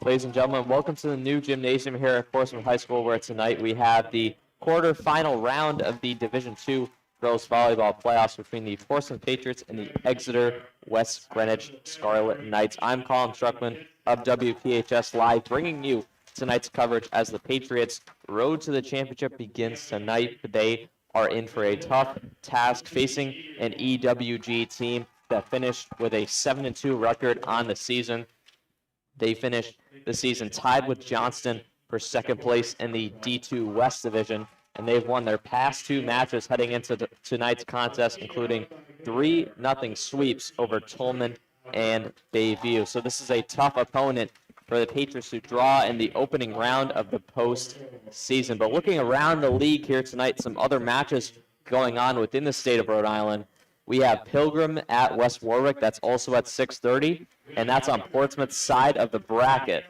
Ladies and gentlemen, welcome to the new gymnasium here at Portsmouth High School, where tonight we have the quarterfinal round of the Division II girls volleyball playoffs between the Portsmouth Patriots and the Exeter West Greenwich Scarlet Knights. I'm Colin Struckman of WPHS Live, bringing you tonight's coverage as the Patriots' road to the championship begins tonight. They are in for a tough task, facing an EWG team that finished with a 7-2 record on the season. They finished the season tied with Johnston for second place in the D2 West Division, and they've won their past two matches heading into tonight's contest, including 3-0 sweeps over Tolman and Bayview. So this is a tough opponent for the Patriots to draw in the opening round of the postseason. But looking around the league here tonight, some other matches going on within the state of Rhode Island. We have Pilgrim at West Warwick. That's also at 6:30, and that's on Portsmouth's side of the bracket.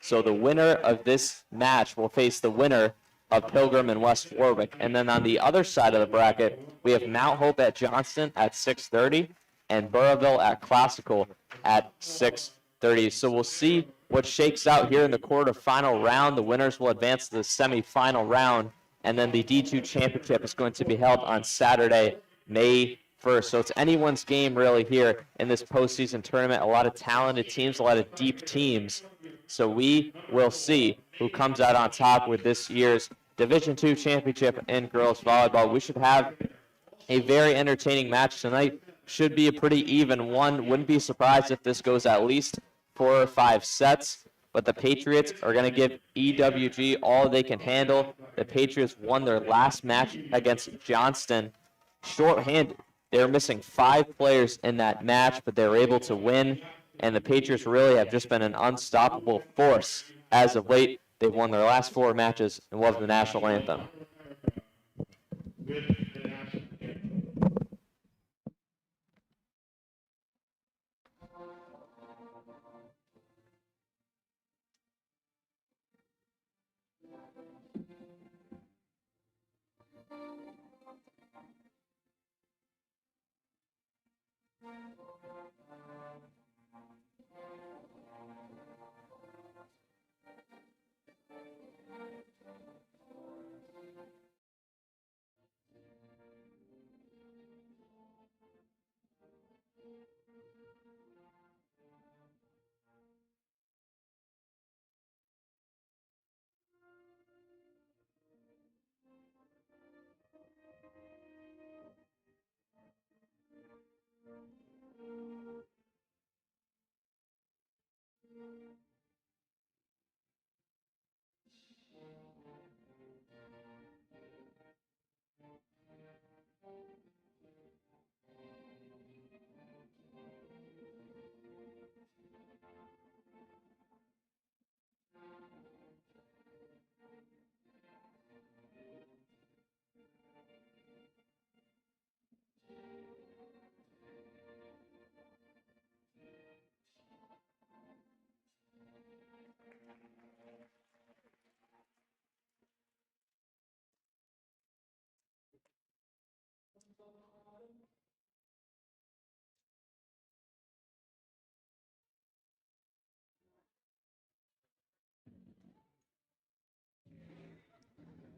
So the winner of this match will face the winner of Pilgrim and West Warwick. And then on the other side of the bracket, we have Mount Hope at Johnston at 6:30 and Burrillville at Classical at 6:30. So we'll see what shakes out here in the quarterfinal round. The winners will advance to the semifinal round, and then the D2 championship is going to be held on Saturday, May 1st. So it's anyone's game really here in this postseason tournament. A lot of talented teams, a lot of deep teams. So we will see who comes out on top with this year's Division II championship in girls volleyball. We should have a very entertaining match tonight. Should be a pretty even one. Wouldn't be surprised if this goes at least 4 or 5 sets. But the Patriots are going to give EWG all they can handle. The Patriots won their last match against Johnston shorthanded. They were missing 5 players in that match, but they were able to win. And the Patriots really have just been an unstoppable force as of late. They've won their last 4 matches and won the national anthem.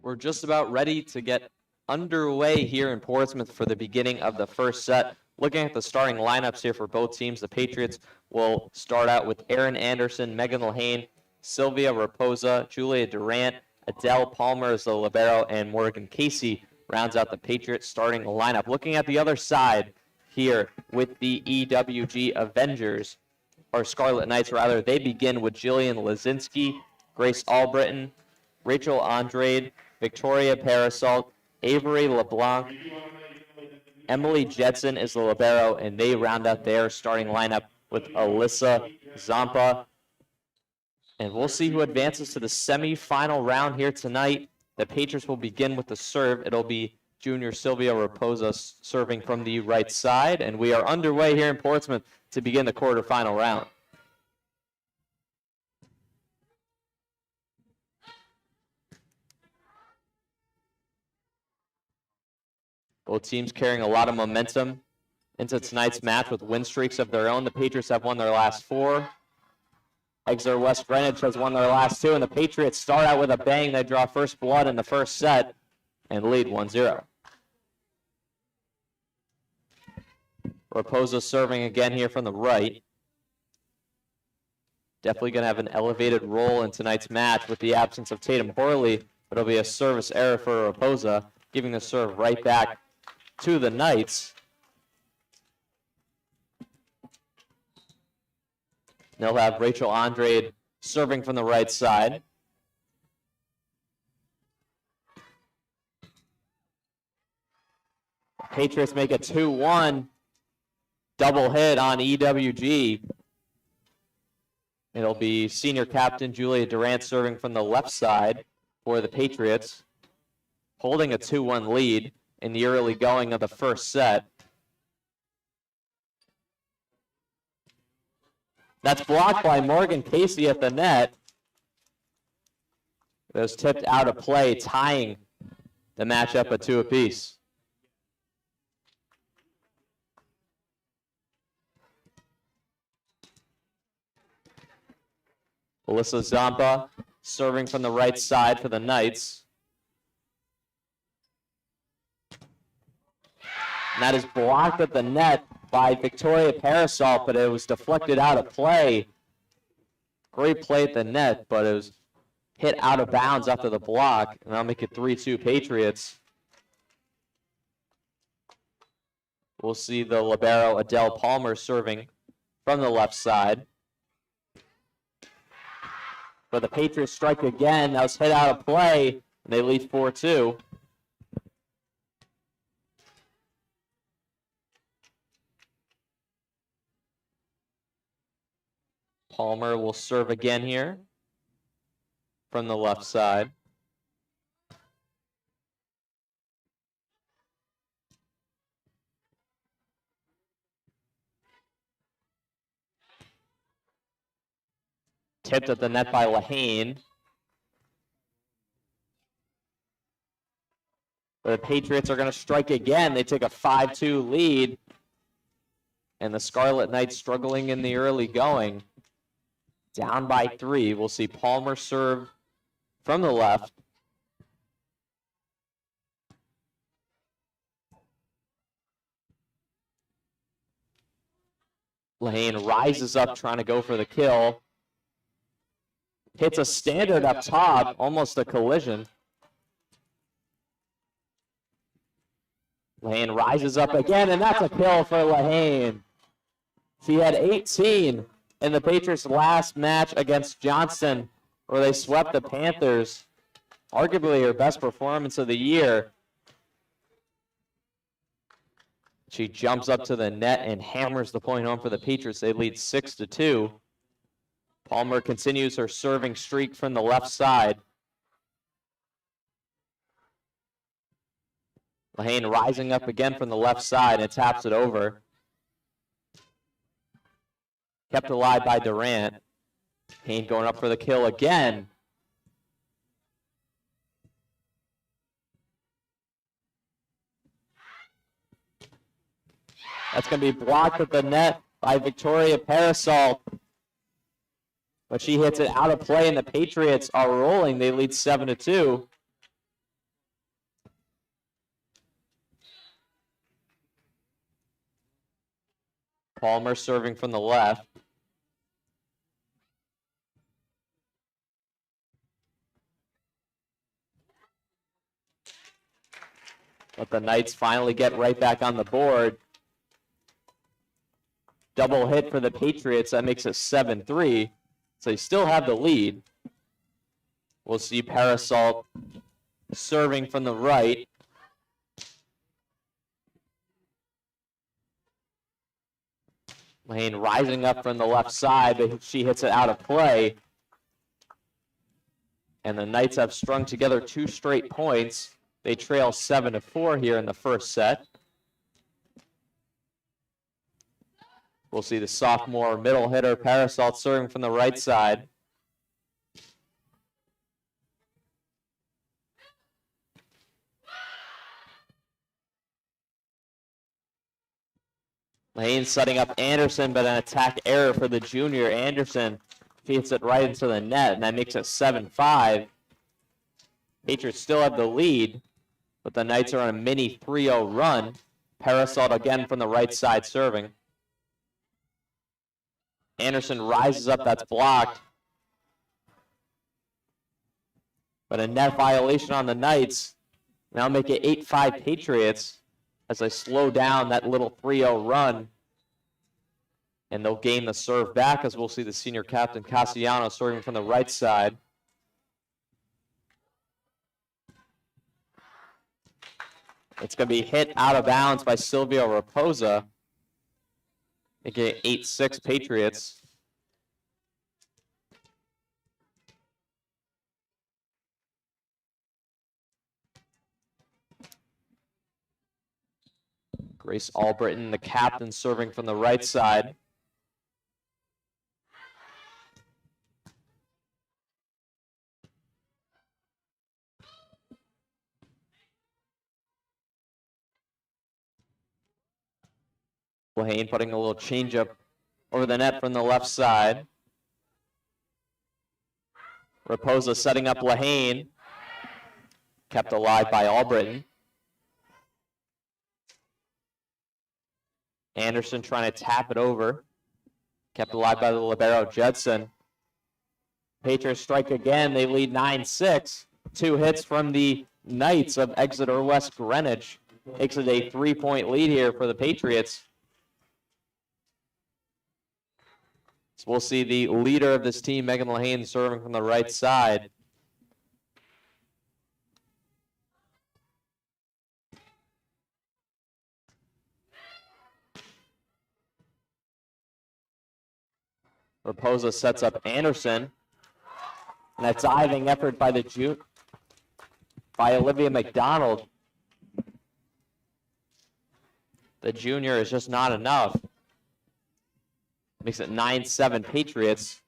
We're just about ready to get underway here in Portsmouth for the beginning of the first set. Looking at the starting lineups here for both teams, the Patriots will start out with Erin Anderson, Megan Lehane, Sylvia Raposa, Julia Durant, Adele Palmer as the libero, and Morgan Casey rounds out the Patriots starting lineup. Looking at the other side here with the EWG Avengers, or Scarlet Knights rather, they begin with Jillian Lazinski, Grace Albritton, Rachel Andrade, Victoria Parasol, Avery LeBlanc, Emily Jetson is the libero, and they round out their starting lineup with Alyssa Zampa, And we'll see who advances to the semifinal round here tonight. The Patriots will begin with the serve. It'll be junior Silvio Raposa serving from the right side. And we are underway here in Portsmouth to begin the quarterfinal round. Both teams carrying a lot of momentum into tonight's match with win streaks of their own. The Patriots have won their last 4. Exeter West Greenwich has won their last 2, and the Patriots start out with a bang. They draw first blood in the first set and lead 1-0. Raposa serving again here from the right. Definitely going to have an elevated role in tonight's match with the absence of Tatum Horley, but it'll be a service error for Raposa, giving the serve right back to the Knights. They'll have Rachel Andrade serving from the right side. Patriots make a 2-1 double hit on EWG. It'll be senior captain Julia Durant serving from the left side for the Patriots, holding a 2-1 lead in the early going of the first set. That's blocked by Morgan Casey at the net. It was tipped out of play, tying the matchup at 2 apiece. Alyssa Zampa serving from the right side for the Knights. And that is blocked at the net by Victoria Parasol, but it was deflected out of play. Great play at the net, but it was hit out of bounds after the block, and that'll make it 3-2 Patriots. We'll see the libero Adele Palmer serving from the left side. But the Patriots strike again. That was hit out of play, and they lead 4-2. Palmer will serve again here from the left side. Tipped at the net by Lahane. The Patriots are going to strike again. They take a 5-2 lead. And the Scarlet Knights struggling in the early going. Down by 3. We'll see Palmer serve from the left. Lahane rises up trying to go for the kill. Hits a standard up top, almost a collision. Lahane rises up again, and that's a kill for Lahane. She had 18 in the Patriots' last match against Johnston, where they swept the Panthers. Arguably her best performance of the year. She jumps up to the net and hammers the point home for the Patriots. They lead 6-2. Palmer continues her serving streak from the left side. Lahane rising up again from the left side and taps it over. Kept alive by Durant. Lahane going up for the kill again. That's going to be blocked at the net by Victoria Parasol. But she hits it out of play, and the Patriots are rolling. They lead 7-2. Palmer serving from the left. But the Knights finally get right back on the board. Double hit for the Patriots. That makes it 7-3. So they still have the lead. We'll see Parasol serving from the right. Lahane rising up from the left side, but she hits it out of play. And the Knights have strung together 2 straight points. They trail 7-4 here in the first set. We'll see the sophomore middle hitter, Parasol, serving from the right side. Lane setting up Anderson, but an attack error for the junior. Anderson feeds it right into the net, and that makes it 7-5. Patriots still have the lead, but the Knights are on a mini 3-0 run. Parasol again from the right side serving. Anderson rises up, that's blocked. But a net violation on the Knights. Now make it 8-5 Patriots as they slow down that little 3-0 run. And they'll gain the serve back, as we'll see the senior captain Castellanos serving from the right side. It's going to be hit out of bounds by Silvio Raposa. Making it 8-6 Patriots. Grace Albritton, the captain, serving from the right side. Lehane putting a little changeup over the net from the left side. Raposa setting up Lehane. Kept alive by Albritton. Anderson trying to tap it over. Kept alive by the libero Judson. Patriots strike again. They lead 9-6. 2 hits from the Knights of Exeter West Greenwich. Makes it a 3-point lead here for the Patriots. So we'll see the leader of this team, Megan Lehane, serving from the right side. Raposa sets up Anderson. And a diving effort by by Olivia McDonald. The junior is just not enough. Makes it 9-7 Patriots.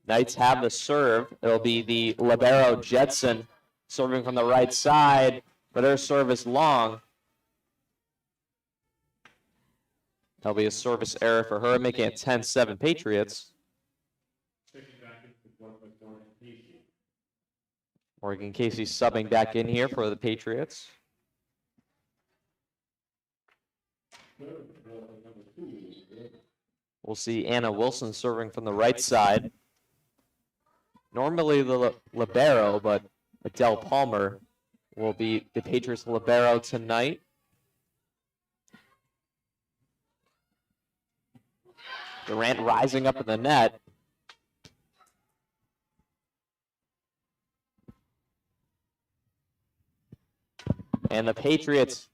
Knights have the serve. It'll be the libero Jetson serving from the right side, but her serve is long. That'll be a service error for her, making it 10-7 Patriots. Morgan Casey subbing back in here for the Patriots. We'll see Anna Wilson serving from the right side. Normally the libero, but Adele Palmer will be the Patriots libero tonight. Durant rising up in the net. And the Patriots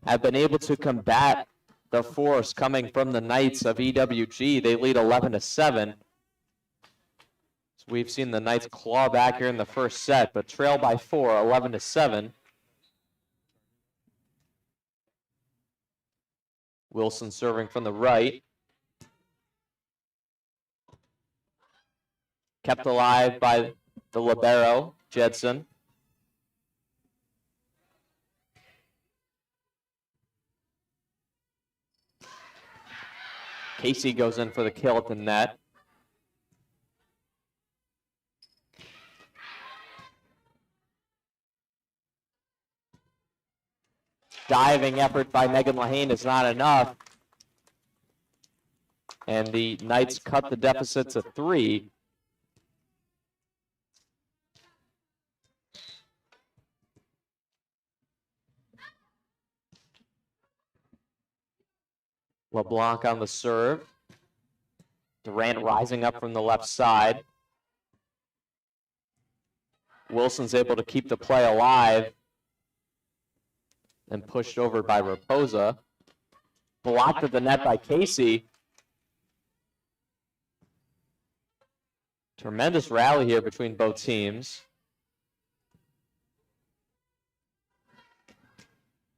have been able to combat the force coming from the Knights of EWG. They lead 11-7. So we've seen the Knights claw back here in the first set, but trail by 4, 11-7. Wilson serving from the right. Kept alive by the libero, Jedson. Casey goes in for the kill at the net. Diving effort by Megan Lehane is not enough. And the Knights cut the deficit to 3. LeBlanc on the serve. Durant rising up from the left side. Wilson's able to keep the play alive. And pushed over by Raposa. Blocked at the net by Casey. Tremendous rally here between both teams.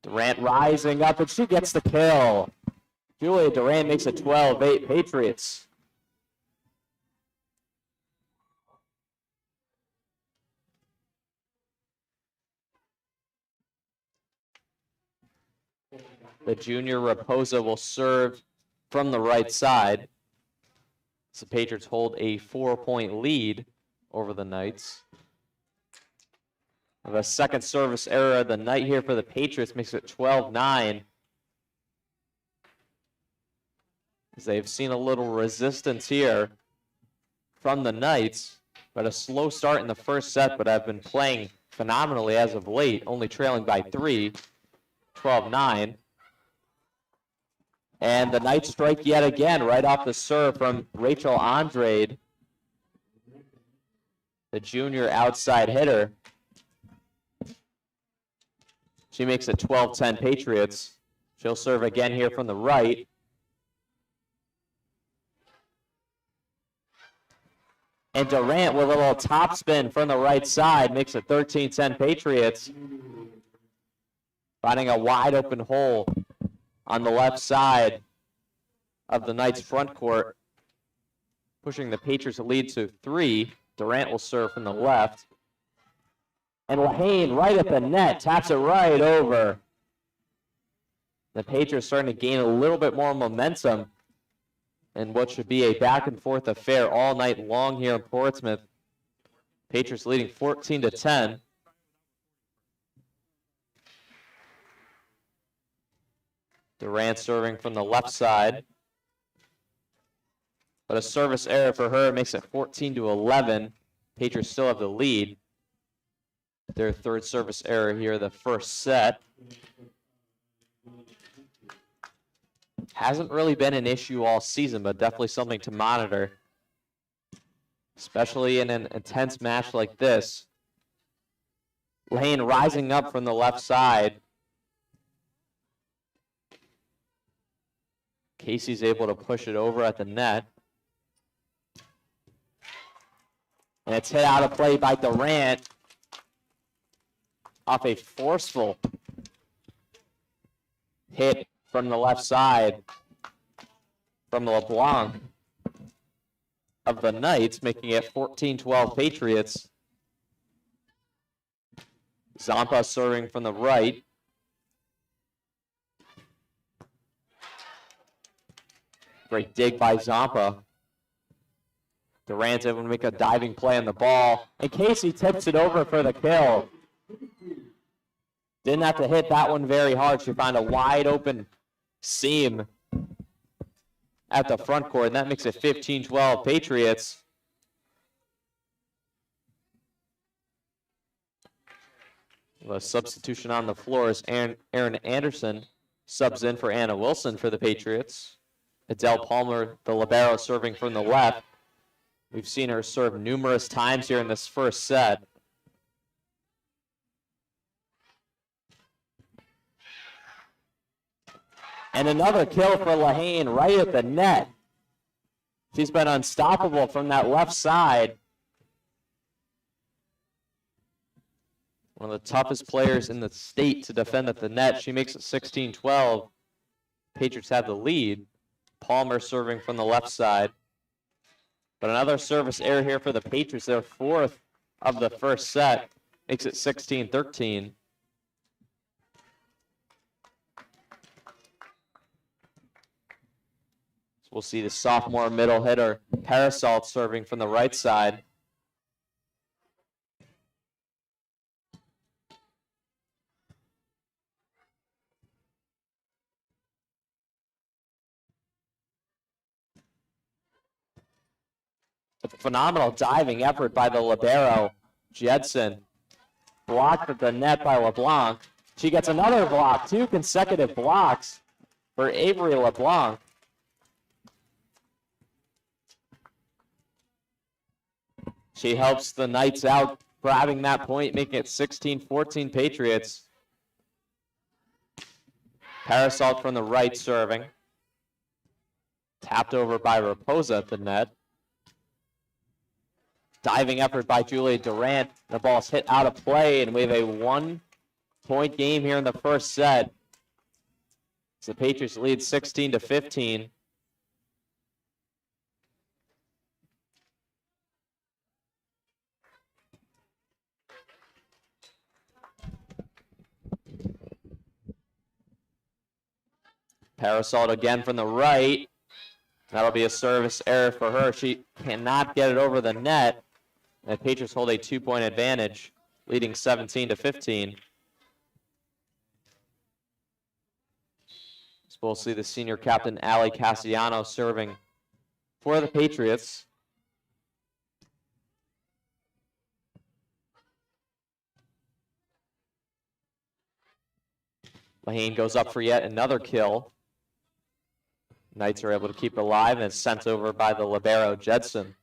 Durant rising up, and she gets the kill. Julia Durant makes it 12-8 Patriots. The junior Raposa will serve from the right side. So the Patriots hold a 4-point lead over the Knights. With a second service error of the night here for the Patriots makes it 12-9. As they've seen a little resistance here from the Knights, but a slow start in the first set, but have been playing phenomenally as of late, only trailing by 3, 12-9. And the Knights strike yet again right off the serve from Rachel Andrade, the junior outside hitter. She makes it 12-10 Patriots. She'll serve again here from the right. And Durant with a little topspin from the right side makes it 13-10 Patriots. Finding a wide open hole on the left side of the Knights front court, pushing the Patriots lead to 3. Durant will serve from the left. And Lahane right at the net, taps it right over. The Patriots starting to gain a little bit more momentum in what should be a back and forth affair all night long here in Portsmouth. Patriots leading 14-10. Durant serving from the left side. But a service error for her makes it 14-11. Patriots still have the lead. Their third service error here, the first set. Hasn't really been an issue all season, but definitely something to monitor, especially in an intense match like this. Lane rising up from the left side. Casey's able to push it over at the net. And it's hit out of play by Durant off a forceful hit from the left side from LeBlanc of the Knights, making it 14-12 Patriots. Zampa serving from the right. Great dig by Zampa. Durant's able to make a diving play on the ball, and Casey tips it over for the kill. Didn't have to hit that one very hard. She found a wide open seam at the front court, and that makes it 15-12 Patriots. A substitution on the floor as Aaron Anderson subs in for Anna Wilson for the Patriots. Adele Palmer, the libero, serving from the left. We've seen her serve numerous times here in this first set. And another kill for Lahane right at the net. She's been unstoppable from that left side. One of the toughest players in the state to defend at the net. She makes it 16-12. Patriots have the lead. Palmer serving from the left side. But another service error here for the Patriots. Their fourth of the first set makes it 16-13. So we'll see the sophomore middle hitter, Parasol, serving from the right side. A phenomenal diving effort by the libero, Jedson. Blocked at the net by LeBlanc. She gets another block, 2 consecutive blocks for Avery LeBlanc. She helps the Knights out, grabbing that point, making it 16-14 Patriots. Parasol from the right serving. Tapped over by Raposa at the net. Diving effort by Julia Durant. The ball's hit out of play, and we have a 1-point game here in the first set. So the Patriots lead 16-15. Parasol again from the right. That'll be a service error for her. She cannot get it over the net. And the Patriots hold a 2-point advantage, leading 17-15. So we'll see the senior captain, Allie Cassiano, serving for the Patriots. Lahane goes up for yet another kill. Knights are able to keep it alive, and it's sent over by the libero, Jedson.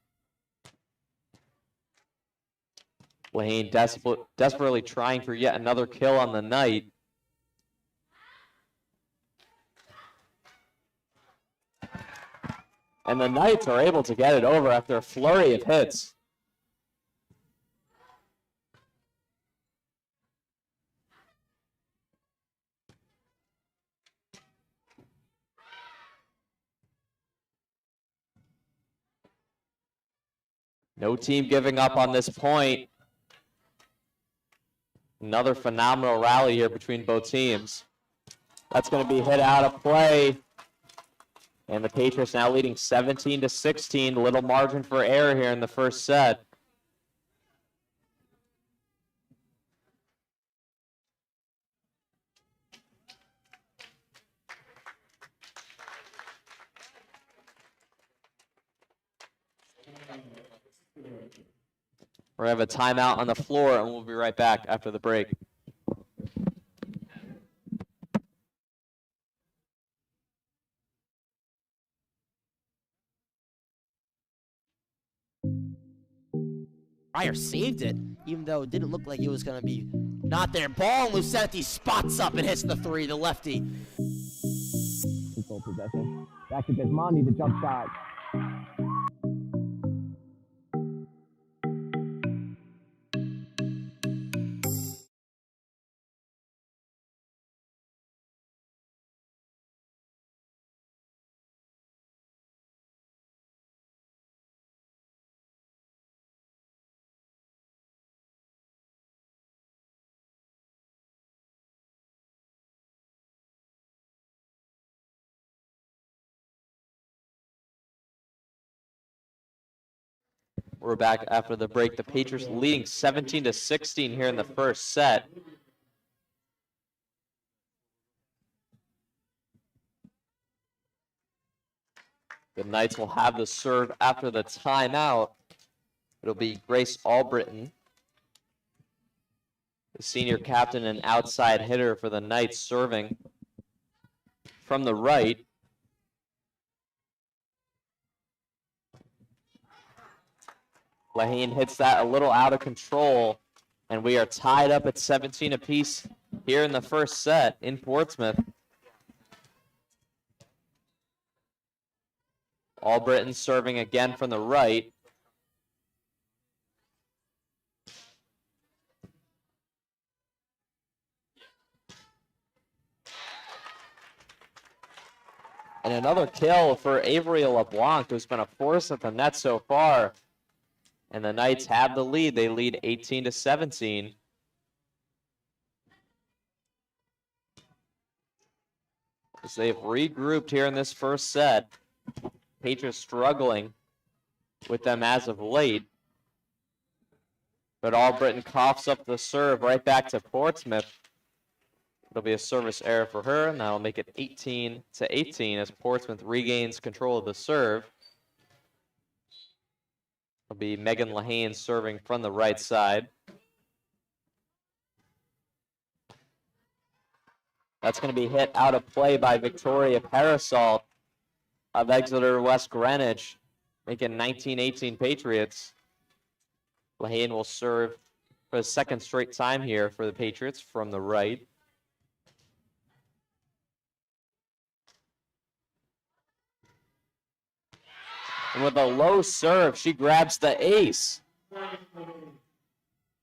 Lahane desperately trying for yet another kill on the night. And the Knights are able to get it over after a flurry of hits. No team giving up on this point. Another phenomenal rally here between both teams. That's going to be hit out of play. And the Patriots now leading 17-16. Little margin for error here in the first set. We're going to have a timeout on the floor, and we'll be right back after the break. Pryor saved it, even though it didn't look like it was going to be not there. Ball, and Lucenti spots up and hits the three, the lefty. Control possession. Back to Guzmani, the jump shot. We're back after the break. The Patriots leading 17-16 here in the first set. The Knights will have the serve after the timeout. It'll be Grace Albritton, the senior captain and outside hitter for the Knights, serving from the right. Lahane hits that a little out of control, and we are tied up at 17 apiece here in the first set in Portsmouth. Albritton serving again from the right. And another kill for Avery LeBlanc, who's been a force at the net so far. And the Knights have the lead. They lead 18-17. As they've regrouped here in this first set. Patriots struggling with them as of late. But Albritton coughs up the serve right back to Portsmouth. It'll be a service error for her, and that'll make it 18-18 as Portsmouth regains control of the serve. It'll be Megan Lahane serving from the right side. That's going to be hit out of play by Victoria Parasol of Exeter West Greenwich, making 19-18 Patriots. Lahane will serve for the second straight time here for the Patriots from the right. And with a low serve, she grabs the ace.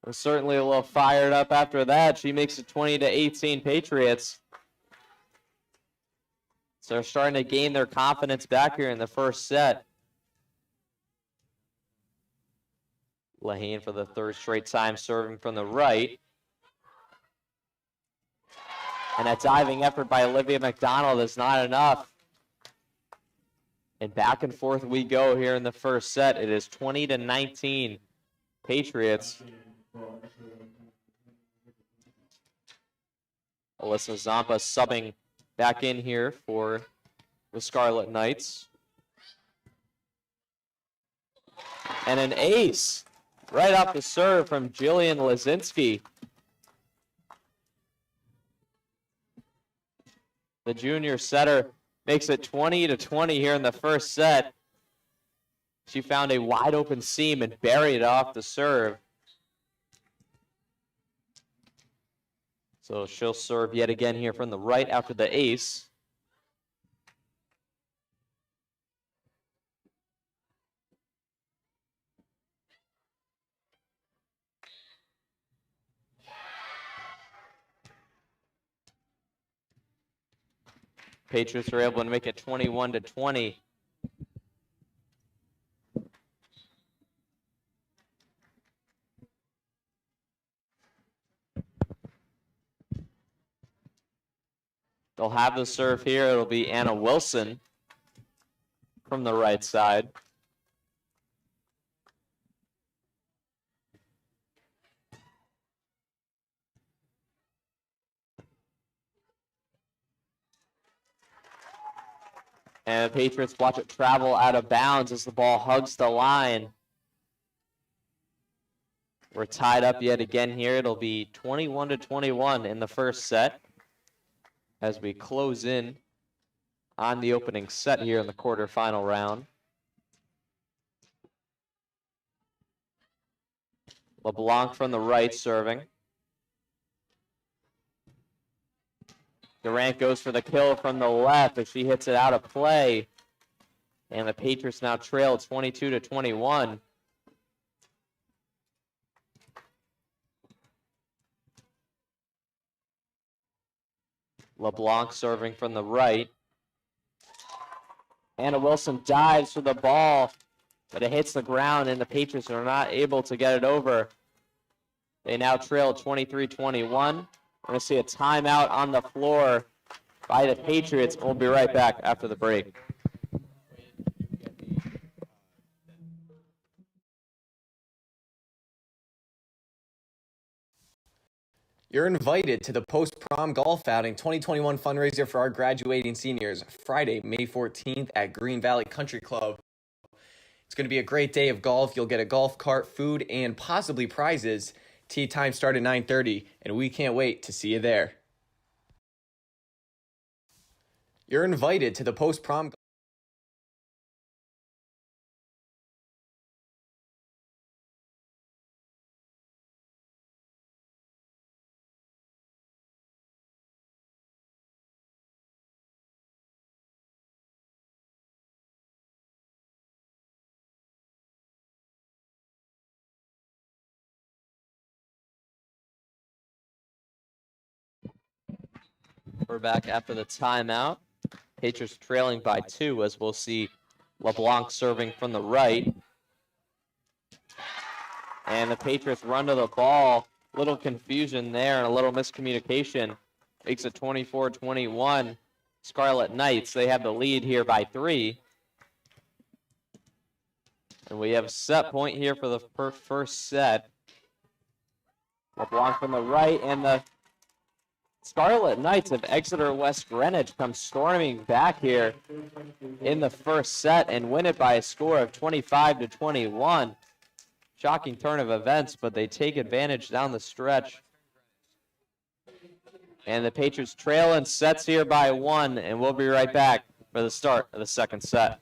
Was certainly a little fired up after that. She makes it 20-18 Patriots. So they're starting to gain their confidence back here in the first set. Lahane for the third straight time serving from the right. And that diving effort by Olivia McDonald is not enough. And back and forth we go here in the first set. It is 20-19 Patriots. Alyssa Zampa subbing back in here for the Scarlet Knights. And an ace right off the serve from Jillian Lazinski. The junior setter makes it 20-20 here in the first set. She found a wide open seam and buried it off the serve. So she'll serve yet again here from the right after the ace. Patriots are able to make it 21-20. They'll have the serve here. It'll be Anna Wilson from the right side. And the Patriots watch it travel out of bounds as the ball hugs the line. We're tied up yet again here. It'll be 21-21 in the first set as we close in on the opening set here in the quarterfinal round. LeBlanc from the right serving. Durant goes for the kill from the left, but she hits it out of play. And the Patriots now trail 22-21. LeBlanc serving from the right. Anna Wilson dives for the ball, but it hits the ground, and the Patriots are not able to get it over. They now trail 23-21. We're going to see a timeout on the floor by the Patriots. We'll be right back after the break. You're invited to the post-prom golf outing 2021 fundraiser for our graduating seniors, Friday, May 14th at Green Valley Country Club. It's going to be a great day of golf. You'll get a golf cart, food, and possibly prizes. Tee time start at 9:30, and we can't wait to see you there. You're invited to the post-prom We're back after the timeout. Patriots trailing by 2 as we'll see LeBlanc serving from the right. And the Patriots run to the ball. Little confusion there and a little miscommunication. Makes it 24-21. Scarlet Knights, they have the lead here by 3. And we have a set point here for the first set. LeBlanc from the right, and the Scarlet Knights of Exeter West Greenwich come storming back here in the first set and win it by a score of 25-21. Shocking turn of events, but they take advantage down the stretch. And the Patriots trail in sets here by 1, and we'll be right back for the start of the second set.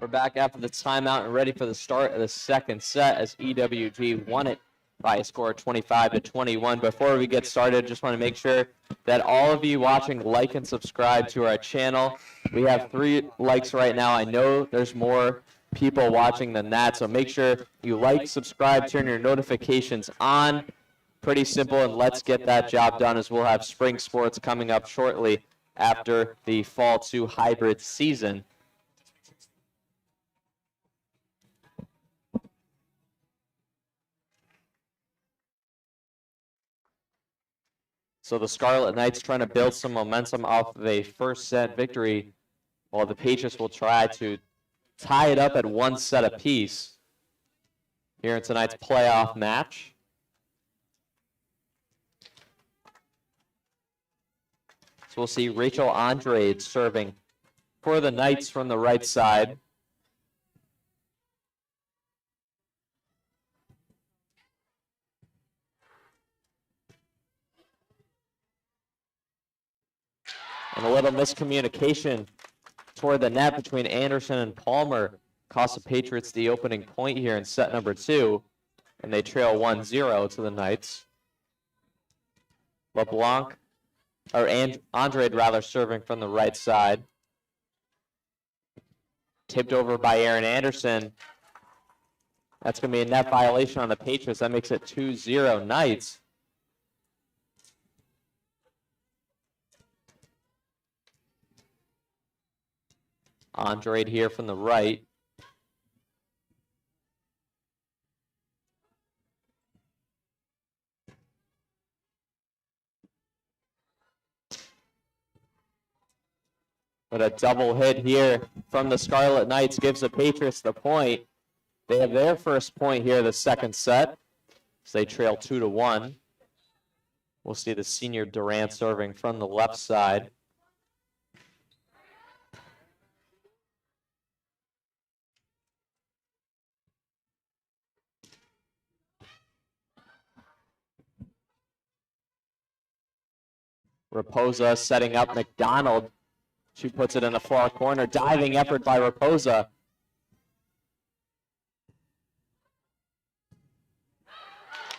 We're back after the timeout and ready for the start of the second set as EWG won it by a score of 25-21. Before we get started, just want to make sure that all of you watching like and subscribe to our channel. We have 3 likes right now. I know there's more people watching than that, so make sure you like, subscribe, turn your notifications on. Pretty simple, and let's get that job done as we'll have spring sports coming up shortly after the fall 2 hybrid season. So the Scarlet Knights trying to build some momentum off of a first set victory, while the Patriots will try to tie it up at 1 set apiece here in tonight's playoff match. So we'll see Rachel Andrade serving for the Knights from the right side. And a little miscommunication toward the net between Anderson and Palmer cost the Patriots the opening point here in set number 2, and they trail 1-0 to the Knights. LeBlanc, or Andrade rather, serving from the right side. Tipped over by Aaron Anderson. That's going to be a net violation on the Patriots. That makes it 2-0 Knights. Andrade here from the right. But a double hit here from the Scarlet Knights gives the Patriots the point. They have their first point here the second set, so they trail 2-1. We'll see the senior Durant serving from the left side. Raposa setting up McDonald. She puts it in the far corner. Diving effort by Raposa.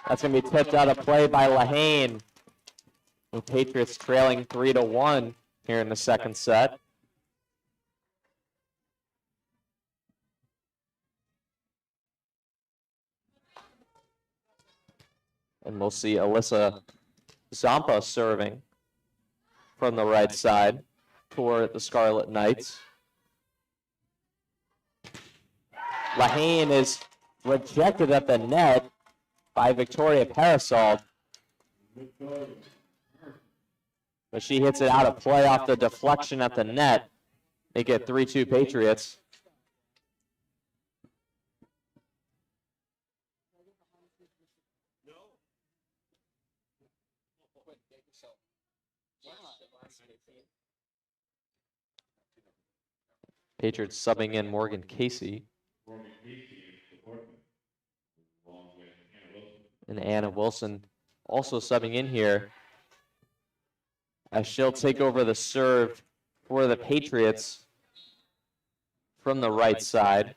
That's going to be tipped out of play by Lahane. The Patriots trailing 3-1 here in the second set. And we'll see Alyssa Zampa serving from the right side for the Scarlet Knights. Lahane is rejected at the net by Victoria Parasol. But she hits it out of play off the deflection at the net. They get 3-2 Patriots. Patriots subbing in Morgan Casey. And Anna Wilson also subbing in here, as she'll take over the serve for the Patriots from the right side.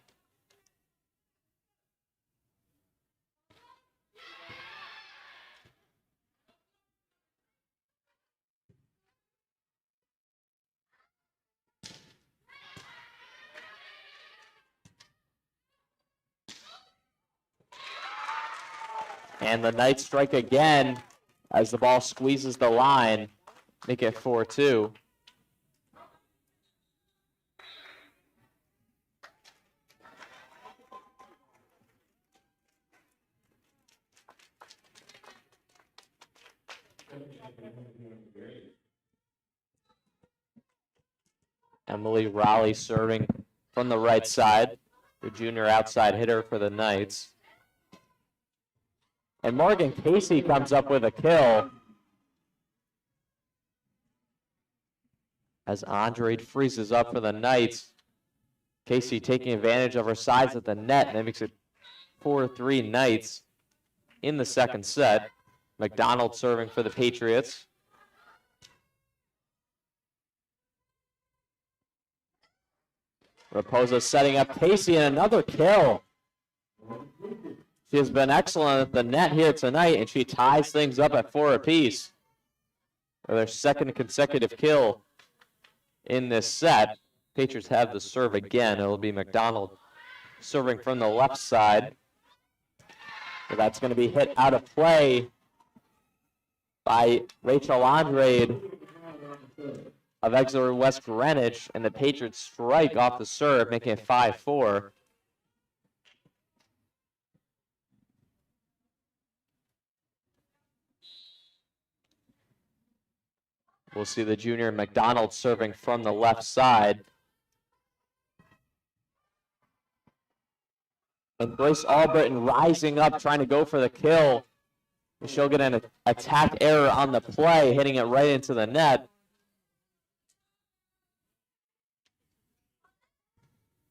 And the Knights strike again as the ball squeezes the line, make it 4-2. Emily Raleigh serving from the right side, the junior outside hitter for the Knights. And Morgan Casey comes up with a kill as Andrade freezes up for the Knights. Casey taking advantage of her size at the net, and that makes it 4-3 Knights in the second set. McDonald serving for the Patriots. Raposa setting up Casey and another kill. She has been excellent at the net here tonight, and she ties things up at 4 apiece for their second consecutive kill in this set. Patriots have the serve again. It'll be McDonald serving from the left side. So that's going to be hit out of play by Rachel Andrade of Exeter West Greenwich, and the Patriots strike off the serve, making it 5-4. We'll see the junior McDonald serving from the left side. And Grace Albritton rising up, trying to go for the kill. She'll get an attack error on the play, hitting it right into the net.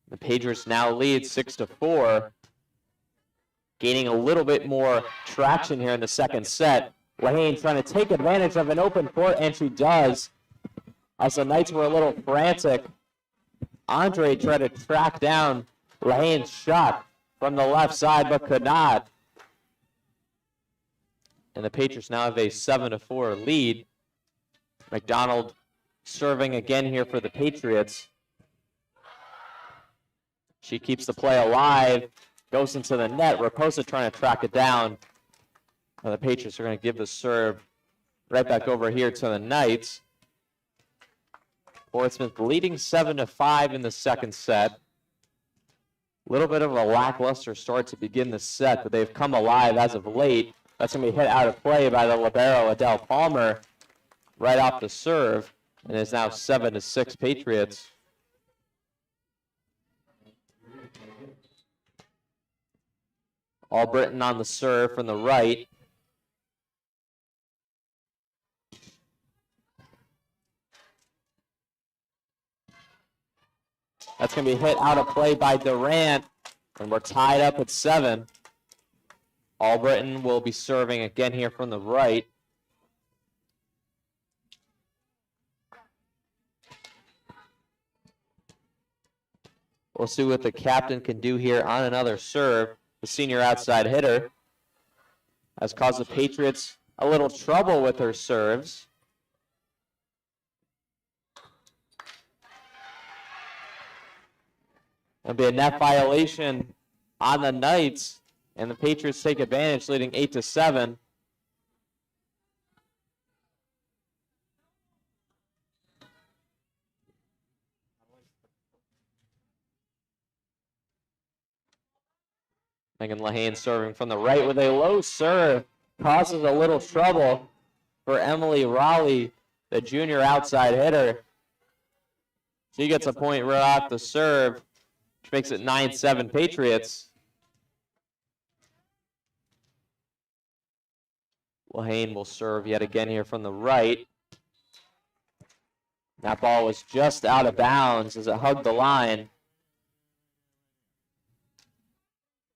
The Patriots now lead 6-4, gaining a little bit more traction here in the second set. Lahane trying to take advantage of an open court, and she does. As the Knights were a little frantic, Andre tried to track down Lahane's shot from the left side, but could not. And the Patriots now have a 7-4 lead. McDonald serving again here for the Patriots. She keeps the play alive, goes into the net. Raposa trying to track it down. And the Patriots are going to give the serve right back over here to the Knights. Portsmouth leading 7-5 in the second set. A little bit of a lackluster start to begin the set, but they've come alive as of late. That's going to be hit out of play by the libero, Adele Palmer, right off the serve, and is now 7-6 Patriots. Albritton on the serve from the right. That's going to be hit out of play by Durant, and we're tied up at 7. Albritton will be serving again here from the right. We'll see what the captain can do here on another serve. The senior outside hitter has caused the Patriots a little trouble with her serves. There'll be a net violation on the Knights, and the Patriots take advantage, leading 8-7. Megan Lahane serving from the right with a low serve. Causes a little trouble for Emily Raleigh, the junior outside hitter. She gets a point right off the serve, which makes it 9-7 Patriots. Lahane will serve yet again here from the right. That ball was just out of bounds as it hugged the line.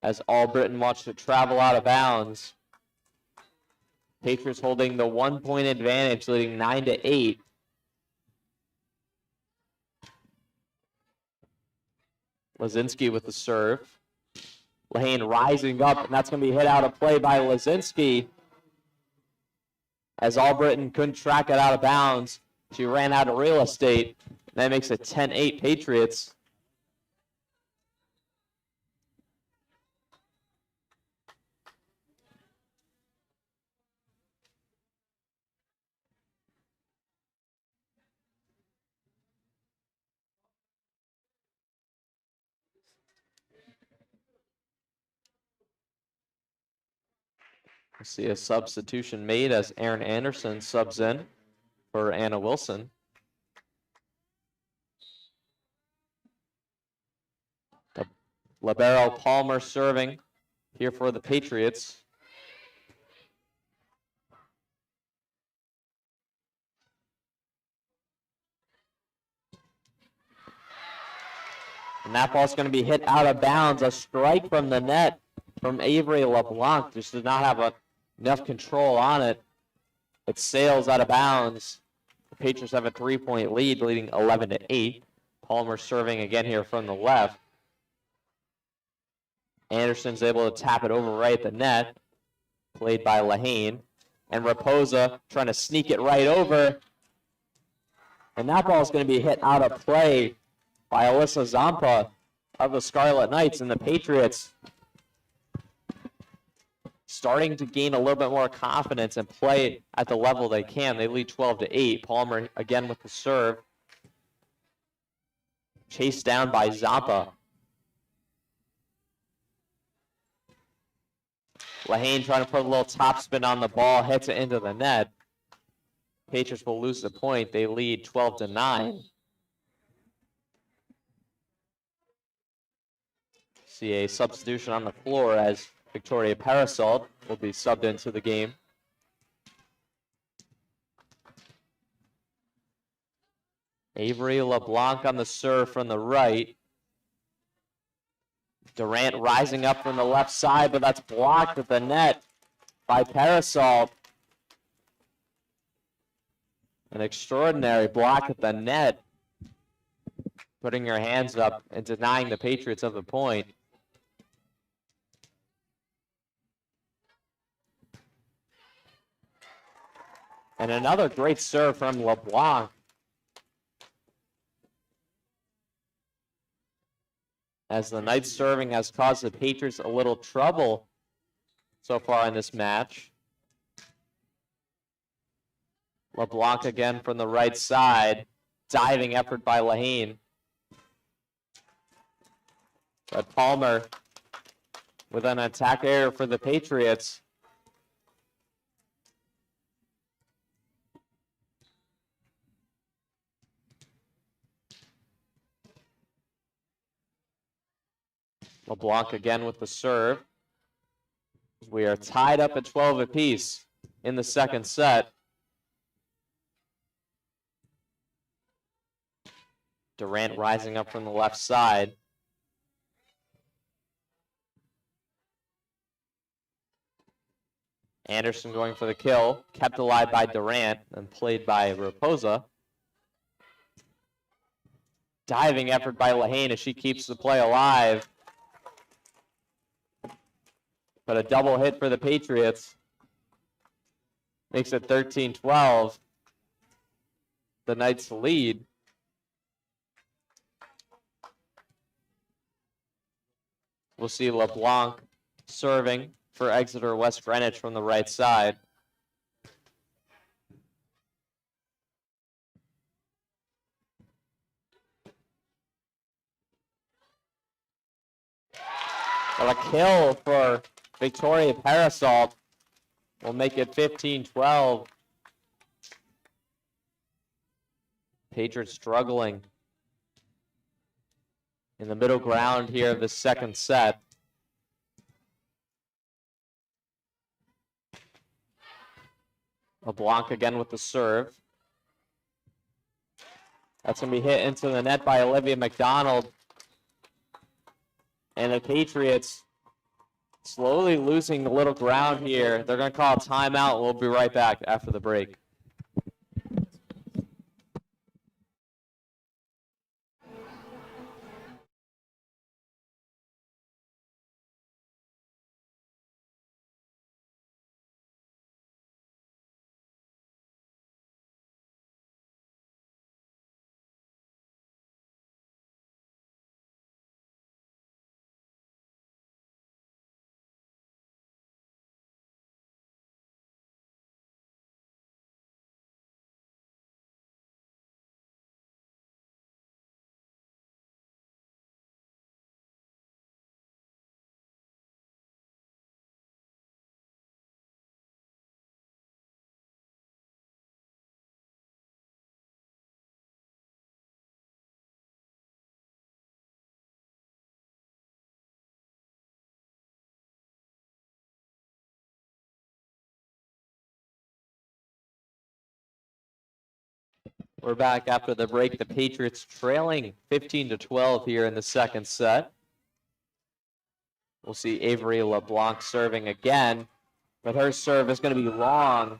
As Albritton watched it travel out of bounds. Patriots holding the 1-point advantage, leading 9-8. Lazinski with the serve. Lahane rising up, and that's going to be hit out of play by Lazinski. As Albritton couldn't track it out of bounds, she ran out of real estate. That makes it 10-8 Patriots. We'll see a substitution made as Aaron Anderson subs in for Anna Wilson. The libero Palmer serving here for the Patriots. And that ball's going to be hit out of bounds. A strike from the net from Avery LeBlanc. Just did not have enough control on it. It sails out of bounds. The Patriots have a 3-point lead, leading 11-8. Palmer serving again here from the left. Anderson's able to tap it over right at the net. Played by Lahane. And Raposa trying to sneak it right over. And that ball is going to be hit out of play by Alyssa Zampa of the Scarlet Knights. And the Patriots starting to gain a little bit more confidence and play at the level they can. They lead 12-8. Palmer again with the serve. Chased down by Zampa. Lahane trying to put a little topspin on the ball, hits it into the net. Patriots will lose the point. They lead 12-9. See a substitution on the floor as Victoria Parasol will be subbed into the game. Avery LeBlanc on the serve from the right. Durant rising up from the left side, but that's blocked at the net by Parasol. An extraordinary block at the net. Putting your hands up and denying the Patriots of the point. And another great serve from LeBlanc. As the Knights serving has caused the Patriots a little trouble so far in this match. LeBlanc again from the right side. Diving effort by Lahane. But Palmer with an attack error for the Patriots. LeBlanc again with the serve. We are tied up at 12 apiece in the second set. Durant rising up from the left side. Anderson going for the kill. Kept alive by Durant and played by Raposa. Diving effort by Lahane as she keeps the play alive. But a double hit for the Patriots. Makes it 13-12. The Knights lead. We'll see LeBlanc serving for Exeter West Greenwich from the right side. But a kill for Victoria Parasol will make it 15-12. Patriots struggling in the middle ground here of the second set. LeBlanc again with the serve. That's going to be hit into the net by Olivia McDonald. And the Patriots slowly losing the little ground here. They're going to call a timeout. We'll be right back after the break. We're back after the break. The Patriots trailing 15-12 here in the second set. We'll see Avery LeBlanc serving again, but her serve is going to be long.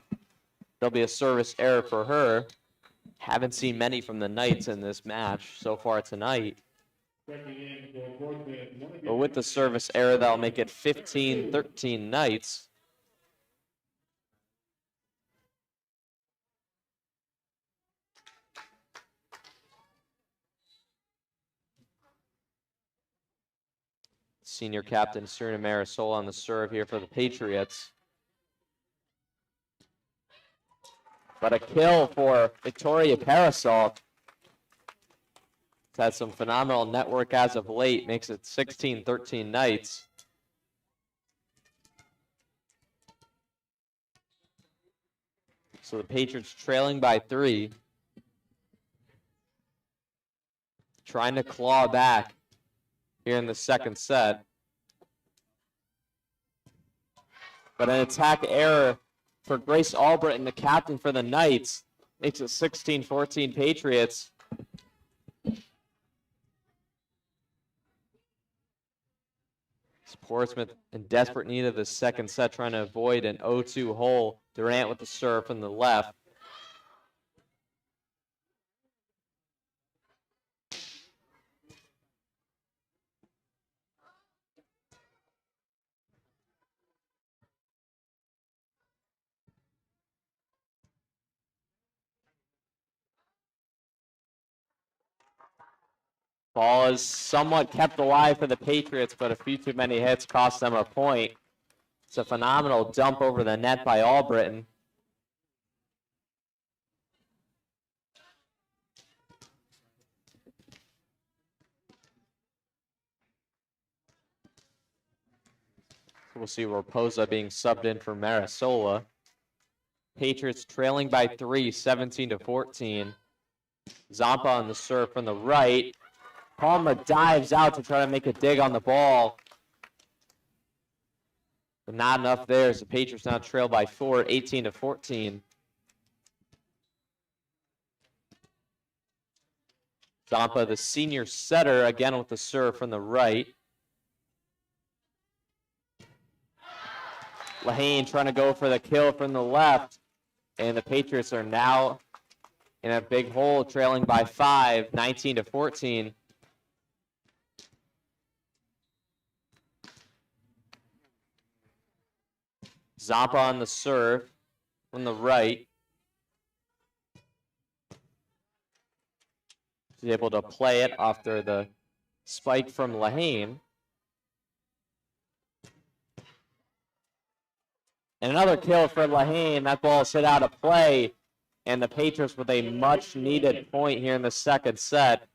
There'll be a service error for her. Haven't seen many from the Knights in this match so far tonight. But with the service error, that'll make it 15-13 Knights. Senior captain Serena Marisol on the serve here for the Patriots. But a kill for Victoria Parasol. It's had some phenomenal network as of late, makes it 16-13 Knights. So the Patriots trailing by 3. Trying to claw back here in the second set. But an attack error for Grace Albritton, the captain for the Knights, makes it 16-14 Patriots. Portsmouth in desperate need of the second set, trying to avoid an 0-2 hole. Durant with the serve from the left. Ball is somewhat kept alive for the Patriots, but a few too many hits cost them a point. It's a phenomenal dump over the net by Albritton. We'll see Raposa being subbed in for Marisola. Patriots trailing by 3, 17-14. Zampa on the serve from the right. Palmer dives out to try to make a dig on the ball. But not enough there as the Patriots now trail by 4, 18-14. Zampa, the senior setter, again with the serve from the right. Lahane trying to go for the kill from the left. And the Patriots are now in a big hole, trailing by 5, 19-14. Zampa on the serve from the right. She's able to play it after the spike from Lahane. And another kill for Lahane. That ball is hit out of play. And the Patriots with a much-needed point here in the second set.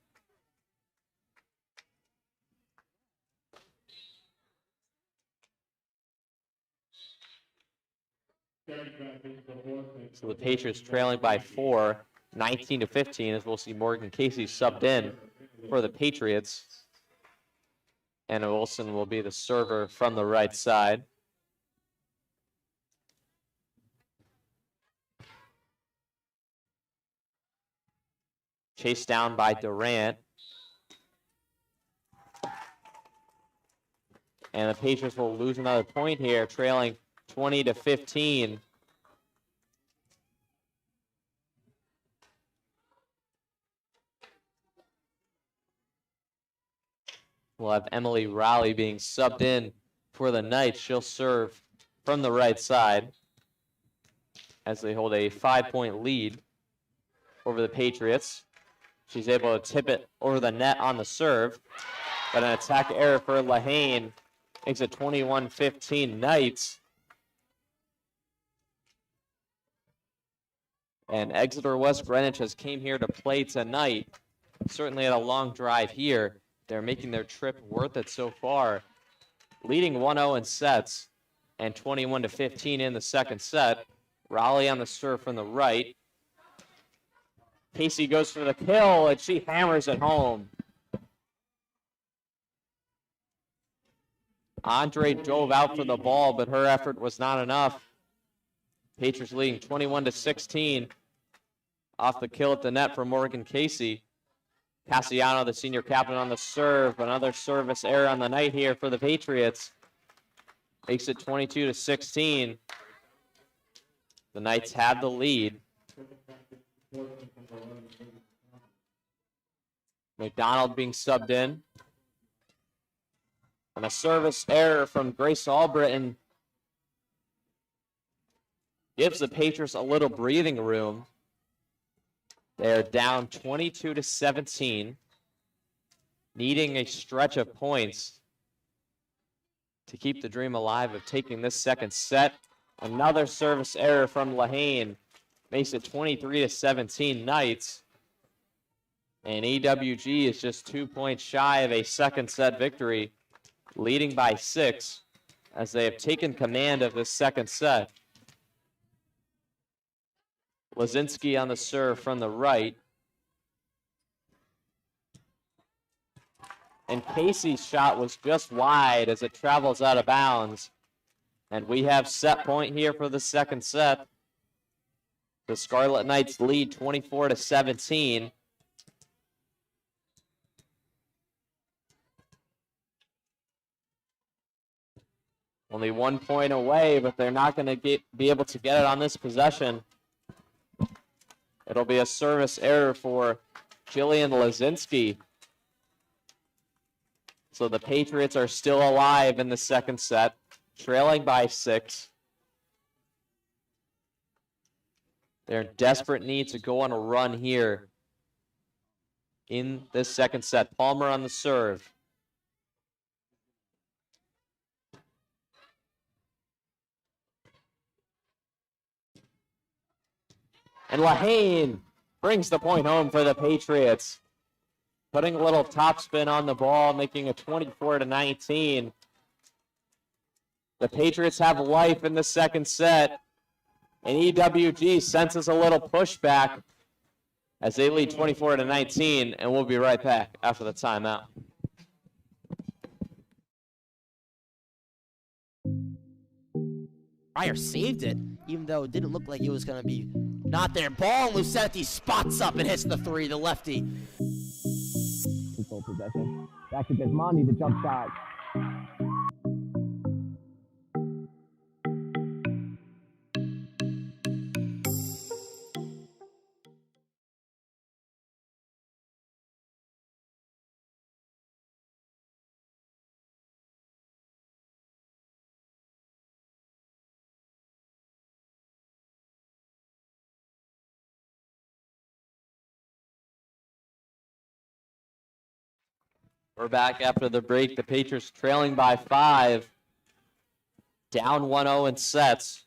So the Patriots trailing by 4, 19-15, as we'll see Morgan Casey subbed in for the Patriots. Anna Wilson will be the server from the right side. Chased down by Durant. And the Patriots will lose another point here, trailing 20-15. We'll have Emily Rowley being subbed in for the Knights. She'll serve from the right side as they hold a 5-point lead over the Patriots. She's able to tip it over the net on the serve, but an attack error for Lahane makes it 21-15 Knights. And Exeter West Greenwich has came here to play tonight. Certainly had a long drive here. They're making their trip worth it so far. Leading 1-0 in sets and 21-15 in the second set. Raleigh on the serve from the right. Casey goes for the kill, and she hammers it home. Andre dove out for the ball, but her effort was not enough. Patriots leading 21-16 off the kill at the net for Morgan Casey. Cassiano, the senior captain, on the serve. Another service error on the night here for the Patriots. makes it 22-16. The Knights have the lead. McDonald being subbed in. And a service error from Grace Albritton gives the Patriots a little breathing room. They're down 22-17, needing a stretch of points to keep the dream alive of taking this second set. Another service error from Lehane makes it 23-17 Knights. And EWG is just 2 points shy of a second set victory, leading by 6 as they have taken command of this second set. Lazinski on the serve from the right. And Casey's shot was just wide as it travels out of bounds. And we have set point here for the second set. The Scarlet Knights lead 24-17. Only 1 point away, but they're not going to be able to get it on this possession. It'll be a service error for Jillian Lazinski. So the Patriots are still alive in the second set, trailing by 6. They're in desperate need to go on a run here in this second set. Palmer on the serve. And Lehane brings the point home for the Patriots. Putting a little topspin on the ball, making it 24-19. The Patriots have life in the second set. And EWG senses a little pushback as they lead 24-19. And we'll be right back after the timeout. Fryer saved it, even though it didn't look like it was going to be not there. Ball, and Lucetti spots up and hits the 3, the lefty. Control possession. Back to Guzmani, the jump shot. We're back after the break. The Patriots trailing by 5. Down 1-0 in sets.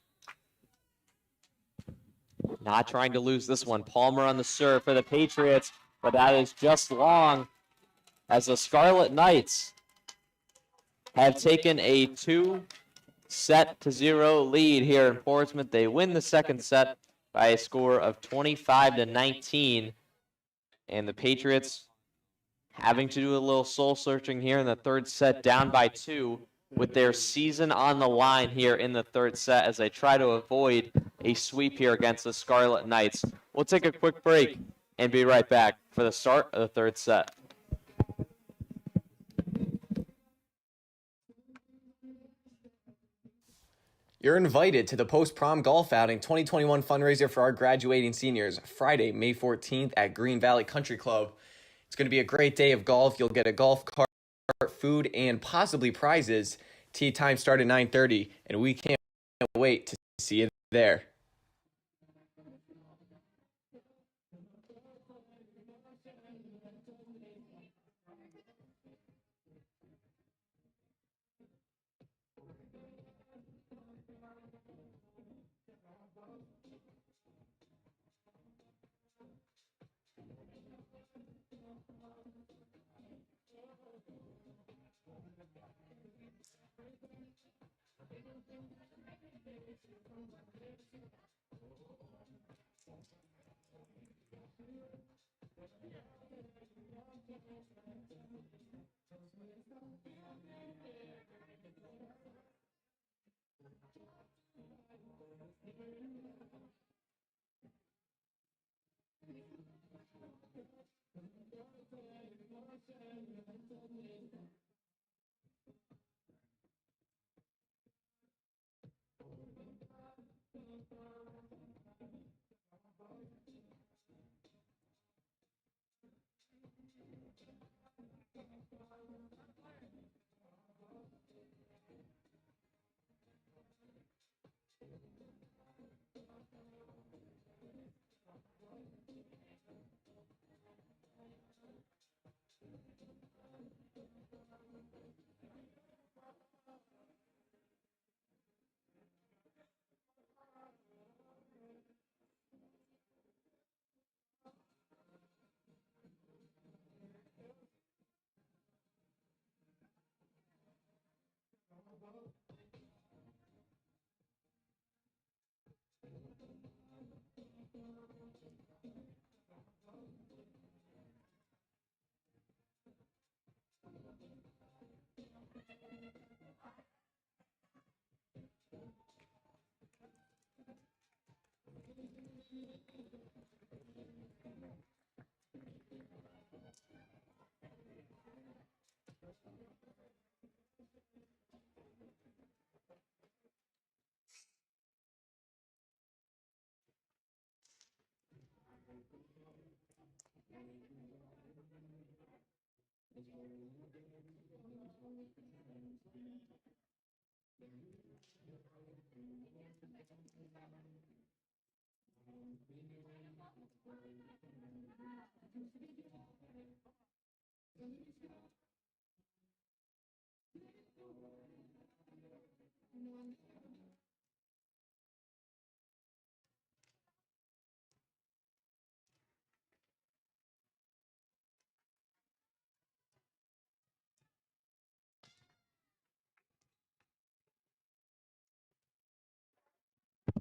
Not trying to lose this one. Palmer on the serve for the Patriots, but that is just long as the Scarlet Knights have taken a 2-0 lead here in Portsmouth. They win the second set by a score of 25-19. And the Patriots having to do a little soul searching here in the third set, down by 2, with their season on the line here in the third set as they try to avoid a sweep here against the Scarlet Knights. We'll take a quick break and be right back for the start of the third set. You're invited to the Post-Prom Golf Outing 2021 fundraiser for our graduating seniors, Friday, May 14th at Green Valley Country Club. It's going to be a great day of golf. You'll get a golf cart, food, and possibly prizes. Tee time start at 9:30, and we can't wait to see you there.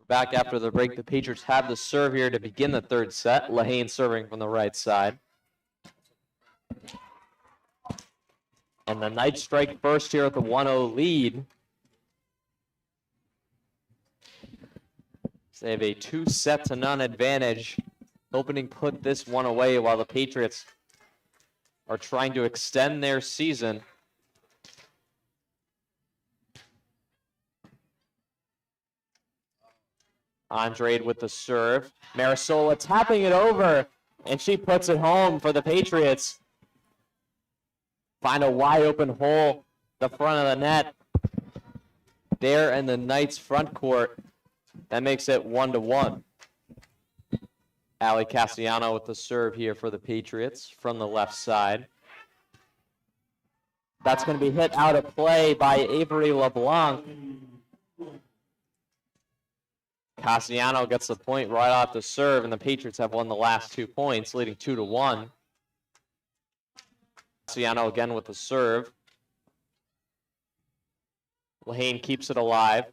Back after the break, the Patriots have the serve here to begin the third set. Lahane serving from the right side. And the Knights strike first here at the 1-0 lead. So they have a 2-0 advantage, hoping to put this one away while the Patriots are trying to extend their season. Andrade with the serve. Marisola tapping it over, and she puts it home for the Patriots. Find a wide open hole, the front of the net. There in the Knights front court. That makes it 1-1. Ali Castellano with the serve here for the Patriots from the left side. That's going to be hit out of play by Avery LeBlanc. Castellano gets the point right off the serve, and the Patriots have won the last 2 points, leading 2-1. Castellano again with the serve. Lahane keeps it alive.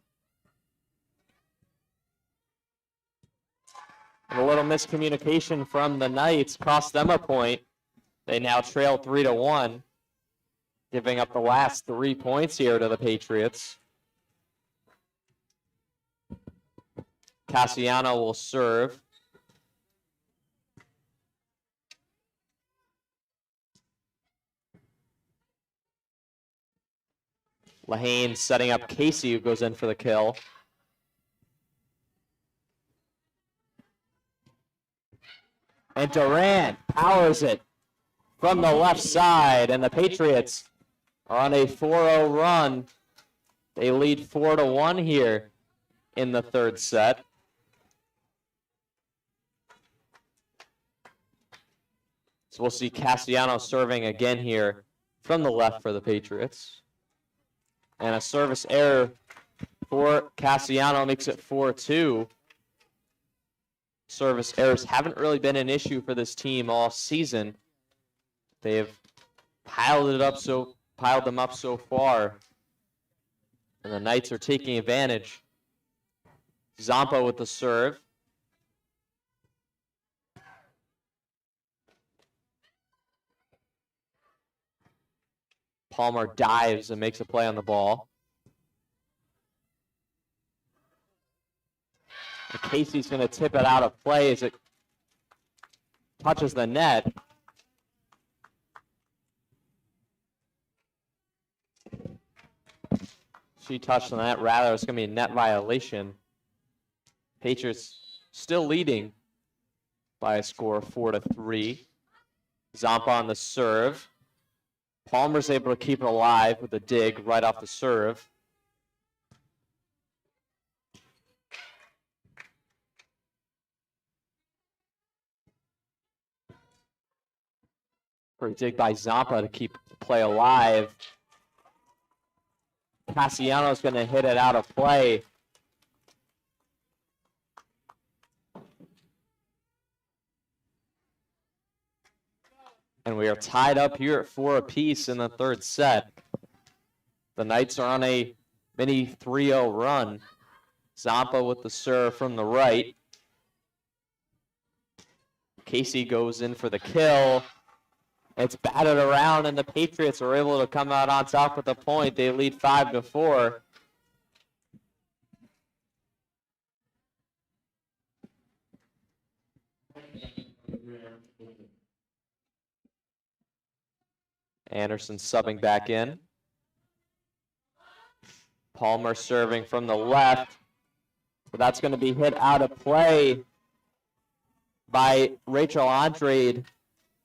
And a little miscommunication from the Knights cost them a point. They now trail 3-1, giving up the last 3 points here to the Patriots. Castellano will serve. Lahane setting up Casey, who goes in for the kill. And Durant powers it from the left side, and the Patriots are on a 4-0 run. They lead 4-1 here in the third set. So we'll see Castellano serving again here from the left for the Patriots. And a service error for Castellano makes it 4-2. Service errors haven't really been an issue for this team all season. They have piled them up so far. And the Knights are taking advantage. Zampa with the serve. Palmer dives and makes a play on the ball. And Casey's going to tip it out of play as it touches the net. She touched the net. Rather, it's going to be a net violation. Patriots still leading by a score of 4-3. Zampa on the serve. Palmer's able to keep it alive with a dig right off the serve. For a dig by Zampa to keep the play alive. Cassiano's going to hit it out of play. And we are tied up here at 4 apiece in the third set. The Knights are on a mini 3-0 run. Zampa with the serve from the right. Casey goes in for the kill. It's batted around, and the Patriots are able to come out on top with a point. They lead 5-4. Anderson subbing back in. Palmer serving from the left. But that's going to be hit out of play by Rachel Andrade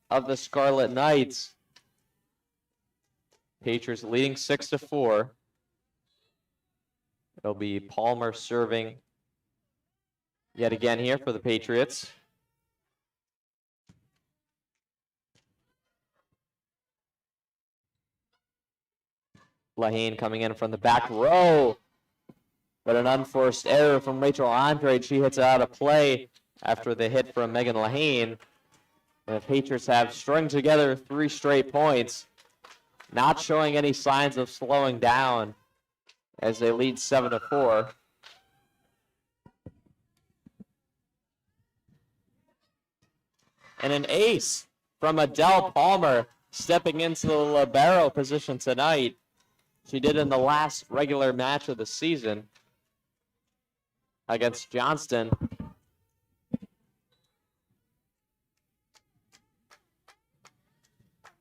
of the Scarlet Knights. Patriots leading 6-4. It'll be Palmer serving yet again here for the Patriots. Lahane coming in from the back row. But an unforced error from Rachel Andrade. She hits it out of play after the hit from Megan Lahane. And the Patriots have strung together 3 straight points, not showing any signs of slowing down as they lead 7-4. And an ace from Adele Palmer stepping into the libero position tonight. She did in the last regular match of the season against Johnston.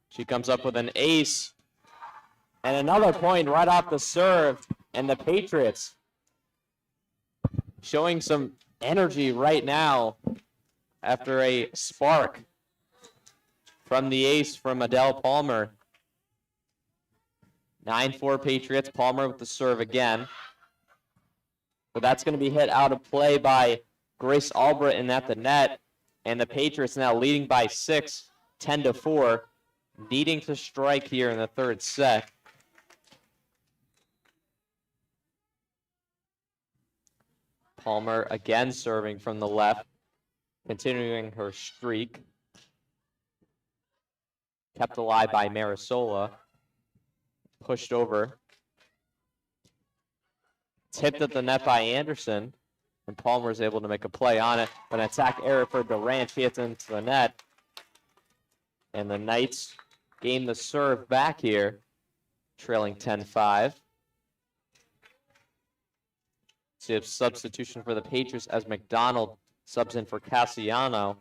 She comes up with an ace and another point right off the serve. And the Patriots showing some energy right now after a spark from the ace from Adele Palmer. 9-4 Patriots. Palmer with the serve again. But that's going to be hit out of play by Grace Albritton at the net. And the Patriots now leading by 6, 10-4. Needing to strike here in the third set. Palmer again serving from the left, continuing her streak. Kept alive by Marisola. Pushed over. Tipped at the net by Anderson. And Palmer is able to make a play on it. An attack error for Durant. She hits into the net. And the Knights gain the serve back here, trailing 10-5. See a substitution for the Patriots as McDonald subs in for Cassiano.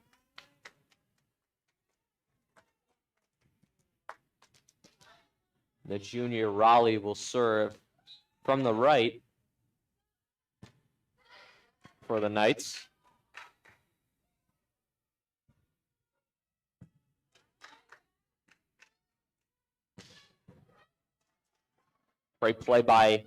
The junior Raleigh will serve from the right for the Knights. Great play by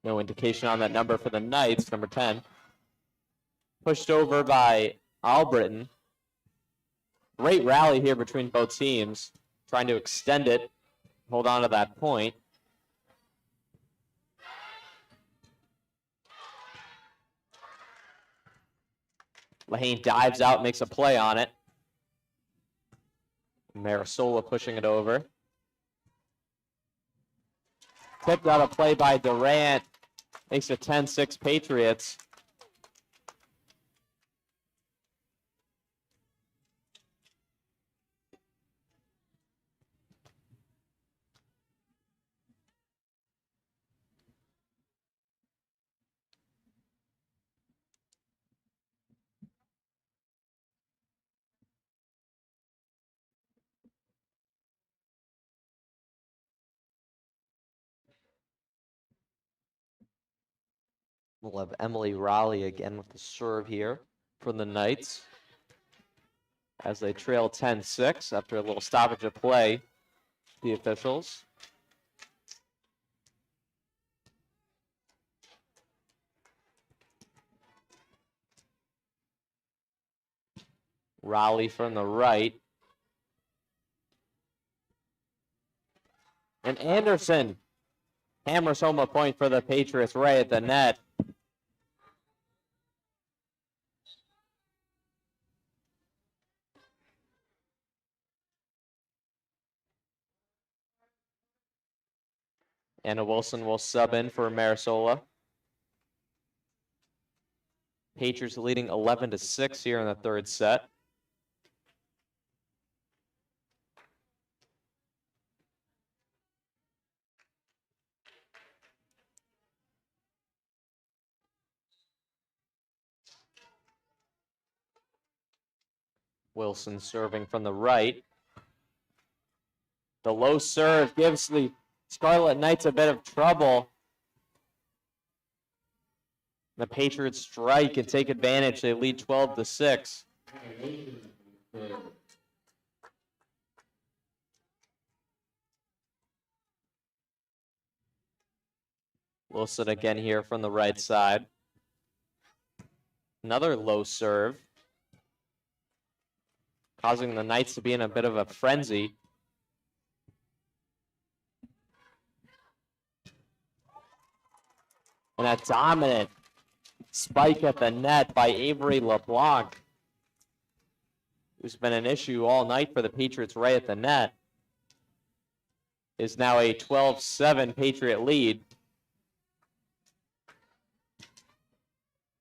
no indication on that number for the Knights, number 10. Pushed over by Albritton. Great rally here between both teams, trying to extend it, hold on to that point. Lahane dives out, makes a play on it. Marisola pushing it over. Tipped out a play by Durant. Makes it 10-6 Patriots. We'll have Emily Raleigh again with the serve here for the Knights as they trail 10-6 after a little stoppage of play, the officials. Raleigh from the right. And Anderson hammers home a point for the Patriots right at the net. Anna Wilson will sub in for Marisola. Patriots leading 11-6 here in the third set. Wilson serving from the right. The low serve gives the Scarlet Knights a bit of trouble. The Patriots strike and take advantage. They lead 12-6. Wilson again here from the right side. Another low serve, causing the Knights to be in a bit of a frenzy. And a dominant spike at the net by Avery LeBlanc, who's been an issue all night for the Patriots right at the net, is now a 12-7 Patriot lead.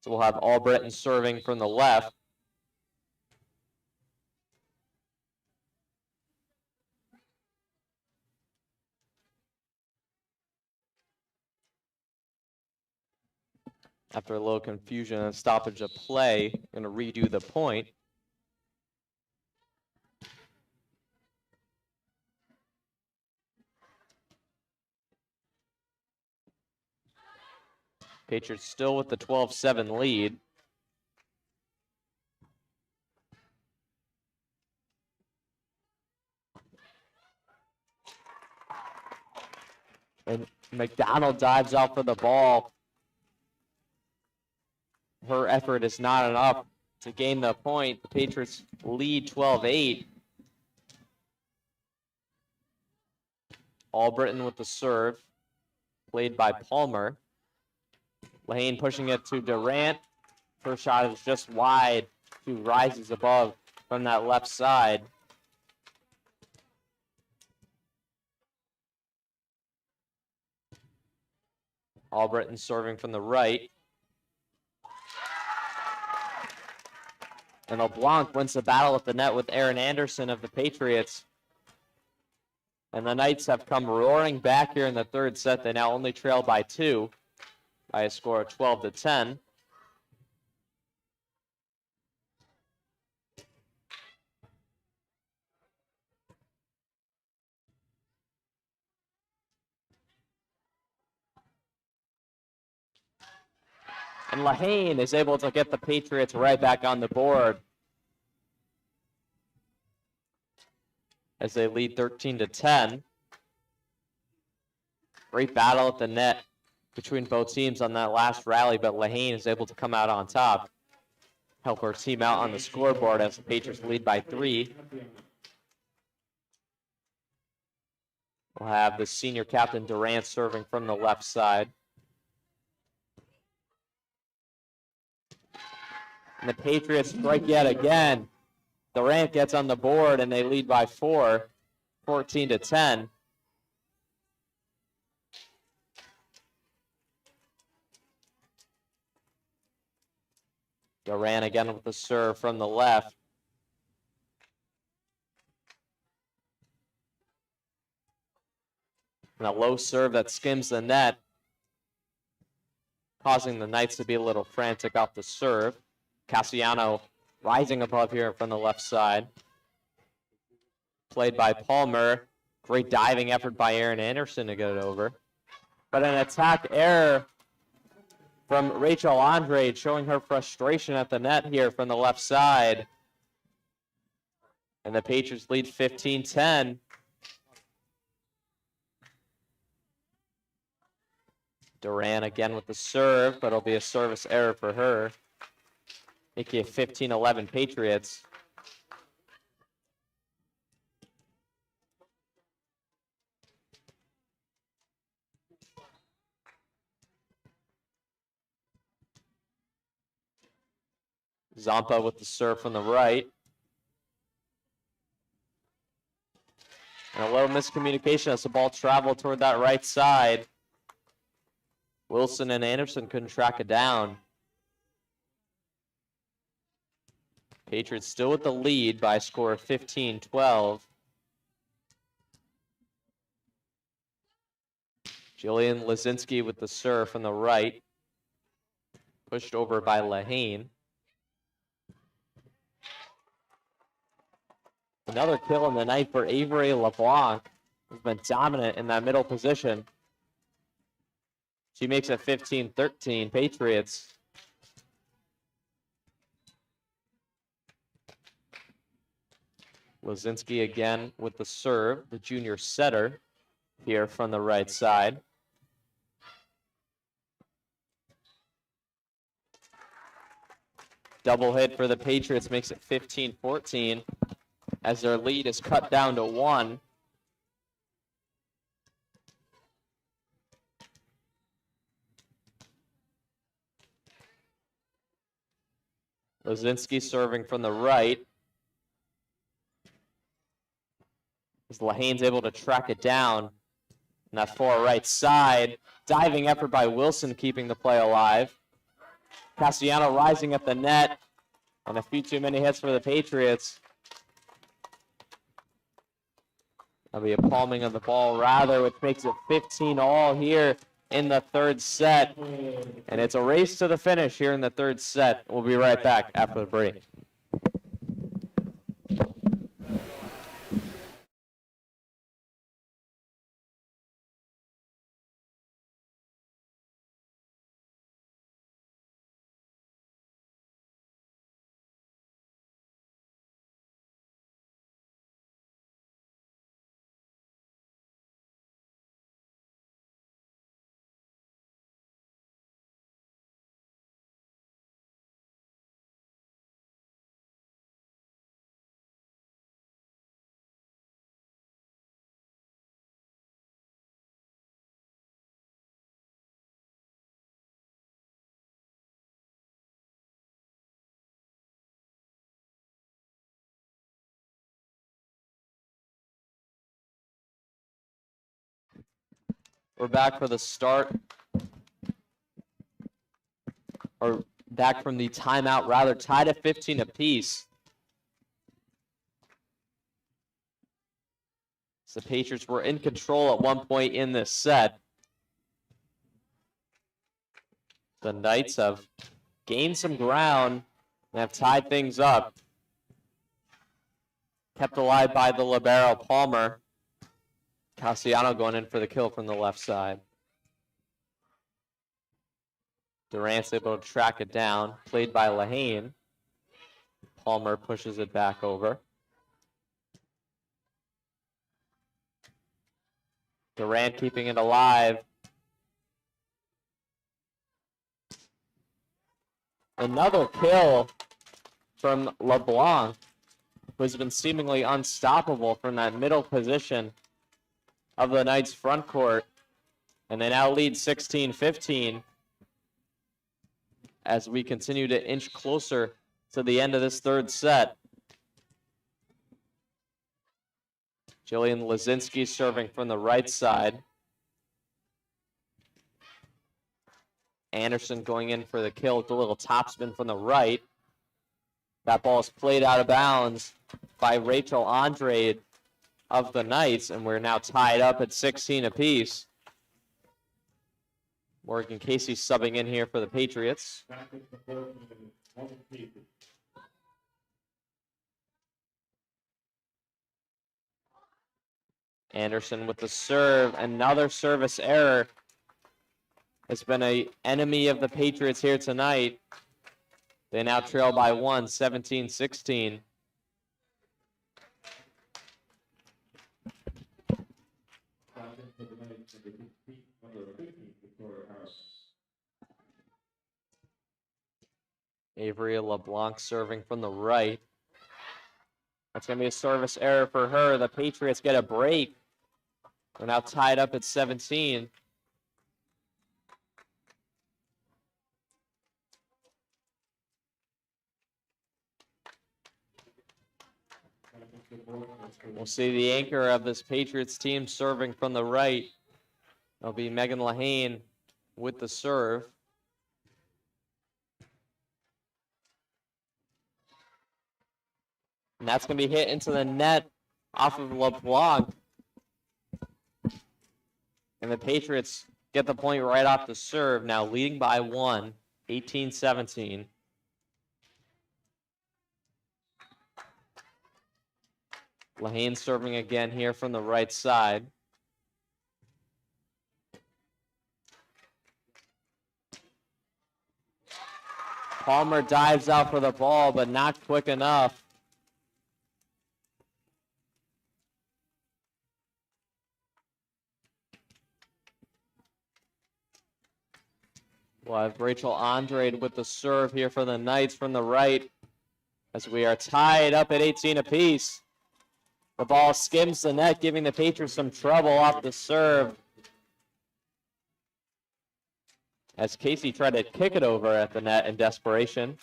So we'll have Albritton serving from the left. After a little confusion and stoppage of play, going to redo the point. Patriots still with the 12-7 lead. And McDonald dives out for the ball. Her effort is not enough to gain the point. The Patriots lead 12-8. Albritton with the serve, played by Palmer. Lane pushing it to Durant. First shot is just wide. She rises above from that left side. Albritton serving from the right. And LeBlanc wins the battle at the net with Aaron Anderson of the Patriots. And the Knights have come roaring back here in the third set. They now only trail by 2 by a score of 12-10. And Lahane is able to get the Patriots right back on the board as they lead 13-10. Great battle at the net between both teams on that last rally, but Lahane is able to come out on top, help her team out on the scoreboard as the Patriots lead by 3. We'll have the senior captain Durant serving from the left side. And the Patriots strike yet again. Durant gets on the board and they lead by 4, 14-10. Durant again with the serve from the left. And a low serve that skims the net, causing the Knights to be a little frantic off the serve. Cassiano rising above here from the left side. Played by Palmer. Great diving effort by Aaron Anderson to get it over. But an attack error from Rachel Andrade, showing her frustration at the net here from the left side. And the Patriots lead 15-10. Duran again with the serve, but it'll be a service error for her. Making it 15-11 Patriots. Zampa with the serve from the right. And a little miscommunication as the ball traveled toward that right side. Wilson and Anderson couldn't track it down. Patriots still with the lead by a score of 15-12. Jillian Lazinski with the serve from the right. Pushed over by Lahane. Another kill in the night for Avery LeBlanc, who's been dominant in that middle position. She makes it 15-13 Patriots. Lazinski again with the serve, the junior setter here from the right side. Double hit for the Patriots makes it 15-14 as their lead is cut down to 1. Lazinski serving from the right. As Lahane's able to track it down on that far right side. Diving effort by Wilson keeping the play alive. Castellano rising at the net. And a few too many hits for the Patriots. That'll be a palming of the ball rather, which makes it 15-all here in the third set. And it's a race to the finish here in the third set. We'll be right back after the break. We're back for the start, or back from the timeout, rather, tied at 15 apiece. So the Patriots were in control at one point in this set. The Knights have gained some ground and have tied things up. Kept alive by the libero Palmer. Castellano going in for the kill from the left side. Durant's able to track it down. Played by Lahane. Palmer pushes it back over. Durant keeping it alive. Another kill from LeBlanc, who's been seemingly unstoppable from that middle position of the Knights' front court. And they now lead 16-15 as we continue to inch closer to the end of this third set. Jillian Lazinski serving from the right side. Anderson going in for the kill with a little topspin from the right. That ball is played out of bounds by Rachel Andrade of the Knights, and we're now tied up at 16 apiece. Morgan Casey subbing in here for the Patriots. Anderson with the serve, another service error has been an enemy of the Patriots here tonight. They now trail by 1, 17-16. Avery LeBlanc serving from the right. That's going to be a service error for her. The Patriots get a break. They're now tied up at 17. We'll see the anchor of this Patriots team serving from the right. It'll be Megan Lahane with the serve. And that's going to be hit into the net off of LeBlanc. And the Patriots get the point right off the serve, now leading by 1, 18-17. Lahane serving again here from the right side. Palmer dives out for the ball, but not quick enough. We'll have Rachel Andrade with the serve here for the Knights from the right, as we are tied up at 18 apiece. The ball skims the net, giving the Patriots some trouble off the serve, as Casey tried to kick it over at the net in desperation.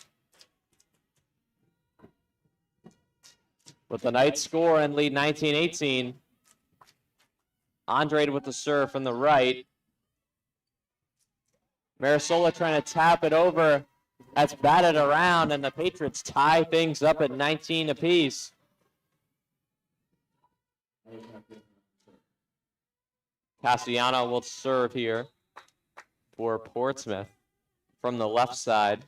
With the Knights score and lead 19-18. Andrade with the serve from the right. Marisola trying to tap it over. That's batted around, and the Patriots tie things up at 19 apiece. Cassiano will serve here for Portsmouth from the left side.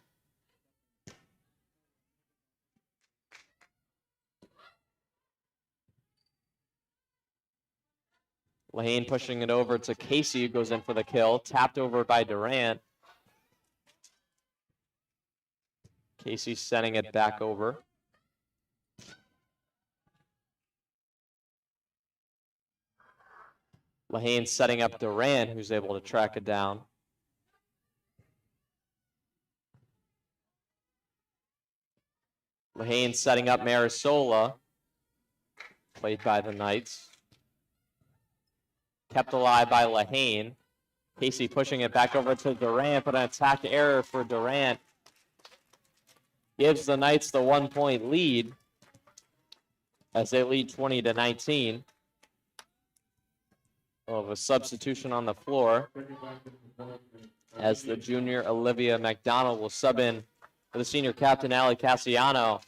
Lahane pushing it over to Casey, who goes in for the kill. Tapped over by Durant. Casey sending it back over. Lahane setting up Durant, who's able to track it down. Lahane setting up Marisola, played by the Knights. Kept alive by Lahane. Casey pushing it back over to Durant, but an attack error for Durant gives the Knights the 1-point lead as they lead 20-19. Of a substitution on the floor as the junior Olivia McDonald will sub in for the senior captain Ali Cassiano.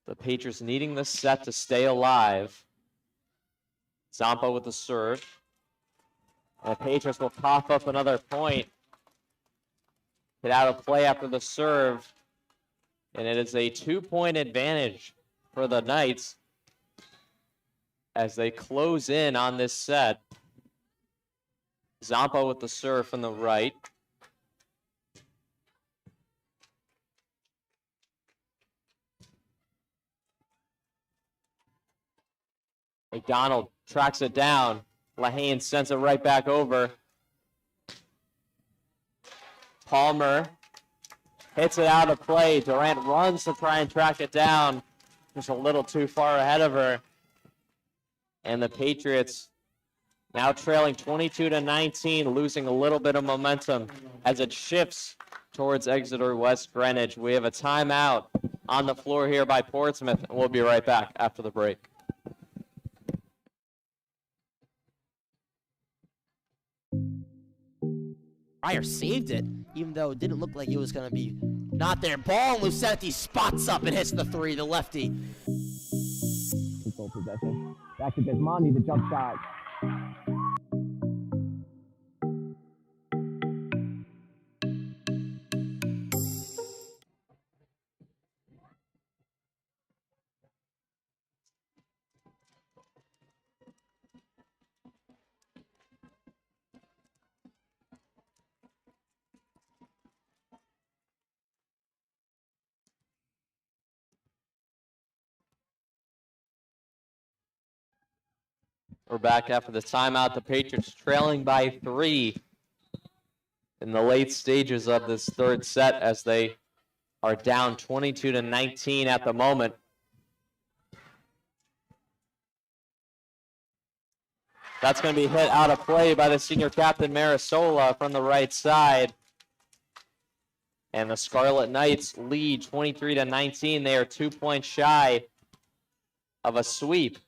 The Patriots needing this set to stay alive. Zampa with the serve. And the Patriots will cough up another point. Hit out of play after the serve. And it is a 2-point advantage for the Knights as they close in on this set. Zampa with the serve from the right. McDonald tracks it down. Lahane sends it right back over. Palmer hits it out of play. Durant runs to try and track it down. Just a little too far ahead of her. And the Patriots now trailing 22-19, losing a little bit of momentum as it shifts towards Exeter West Greenwich. We have a timeout on the floor here by Portsmouth, and we'll be right back after the break. Fryer saved it, even though it didn't look like it was going to be not there. Ball, and Lucenti spots up and hits the three, the lefty. Control possession. Back to Desmond, the jump shot. We're back after the timeout. The Patriots trailing by 3 in the late stages of this third set as they are down 22-19 at the moment. That's going to be hit out of play by the senior captain, Marisola, from the right side. And the Scarlet Knights lead 23-19. They are 2 points shy of a sweep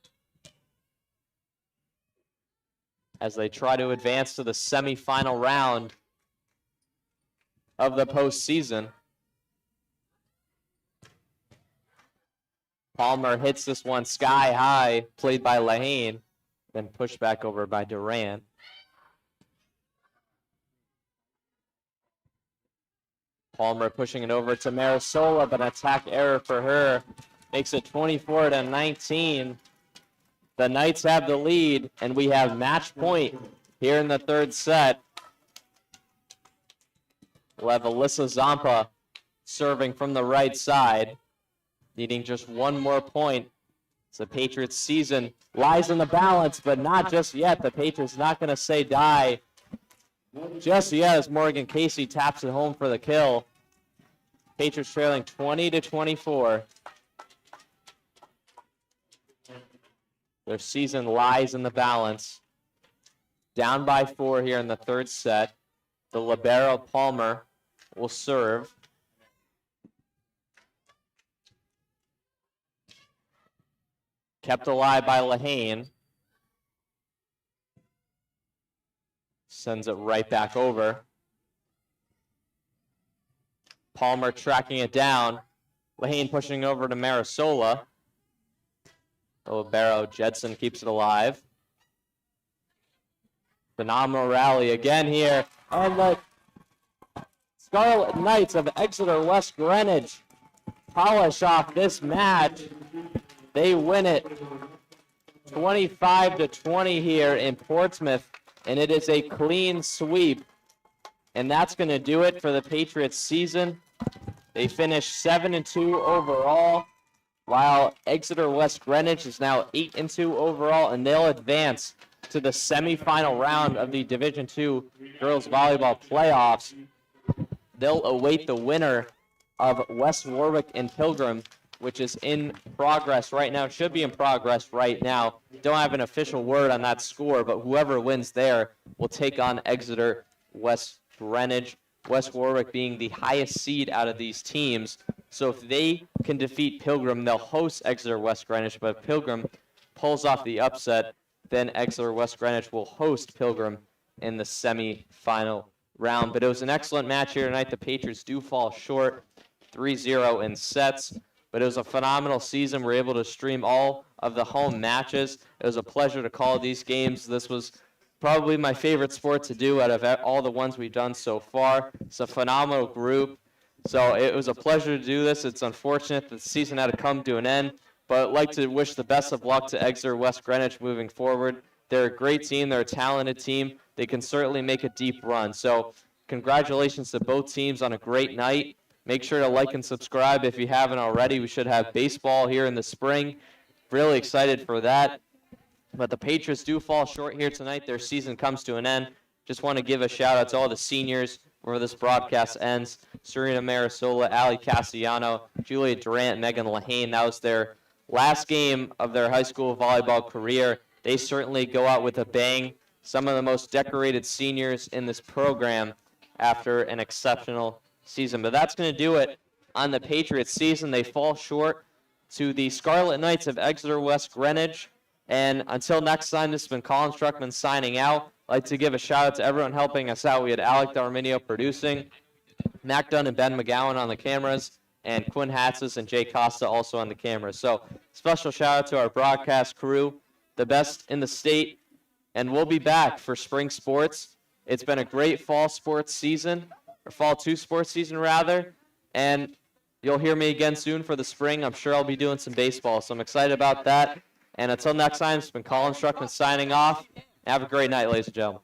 as they try to advance to the semifinal round of the postseason. Palmer hits this one sky high, played by Lahane, then pushed back over by Durant. Palmer pushing it over to Marisola, but an attack error for her makes it 24-19. The Knights have the lead, and we have match point here in the third set. We'll have Alyssa Zampa serving from the right side, needing just one more point. So the Patriots' season lies in the balance, but not just yet. The Patriots not going to say die just yet as Morgan Casey taps it home for the kill. Patriots trailing 20-24. Their season lies in the balance. Down by 4 here in the third set. The libero Palmer will serve. Kept alive by Lahane. Sends it right back over. Palmer tracking it down. Lahane pushing over to Marisola. The libero Jedson keeps it alive. Phenomenal rally again here. And the Scarlet Knights of Exeter West Greenwich polish off this match. They win it 25-20 here in Portsmouth, and it is a clean sweep. And that's going to do it for the Patriots season. They finished 7-2 overall, while Exeter West Greenwich is now 8-2 overall, and they'll advance to the semifinal round of the Division II Girls Volleyball Playoffs. They'll await the winner of West Warwick and Pilgrim, which is in progress right now, should be in progress right now. Don't have an official word on that score, but whoever wins there will take on Exeter West Greenwich. West Warwick being the highest seed out of these teams. So if they can defeat Pilgrim, they'll host Exeter West Greenwich, but if Pilgrim pulls off the upset, then Exeter West Greenwich will host Pilgrim in the semifinal round. But it was an excellent match here tonight. The Patriots do fall short 3-0 in sets, but it was a phenomenal season. We were able to stream all of the home matches. It was a pleasure to call these games. This was probably my favorite sport to do out of all the ones we've done so far. It's a phenomenal group. So it was a pleasure to do this. It's unfortunate that the season had to come to an end, but I'd like to wish the best of luck to Exeter West Greenwich moving forward. They're a great team. They're a talented team. They can certainly make a deep run. So congratulations to both teams on a great night. Make sure to like and subscribe if you haven't already. We should have baseball here in the spring. Really excited for that. But the Patriots do fall short here tonight. Their season comes to an end. Just want to give a shout out to all the seniors where this broadcast ends. Serena Marisola, Ali Castellano, Julia Durant, Megan Lahane. That was their last game of their high school volleyball career. They certainly go out with a bang. Some of the most decorated seniors in this program after an exceptional season. But that's going to do it on the Patriots season. They fall short to the Scarlet Knights of Exeter West Greenwich. And until next time, this has been Colin Struckman signing out. I'd like to give a shout out to everyone helping us out. We had Alec D'Arminio producing, Mac Dunn and Ben McGowan on the cameras, and Quinn Hatzis and Jay Costa also on the cameras. So special shout out to our broadcast crew, the best in the state. And we'll be back for spring sports. It's been a great fall sports season, or fall 2 sports season rather. And you'll hear me again soon for the spring. I'm sure I'll be doing some baseball, so I'm excited about that. And until next time, it's been Colin Struckman signing off. Have a great night, ladies and gentlemen.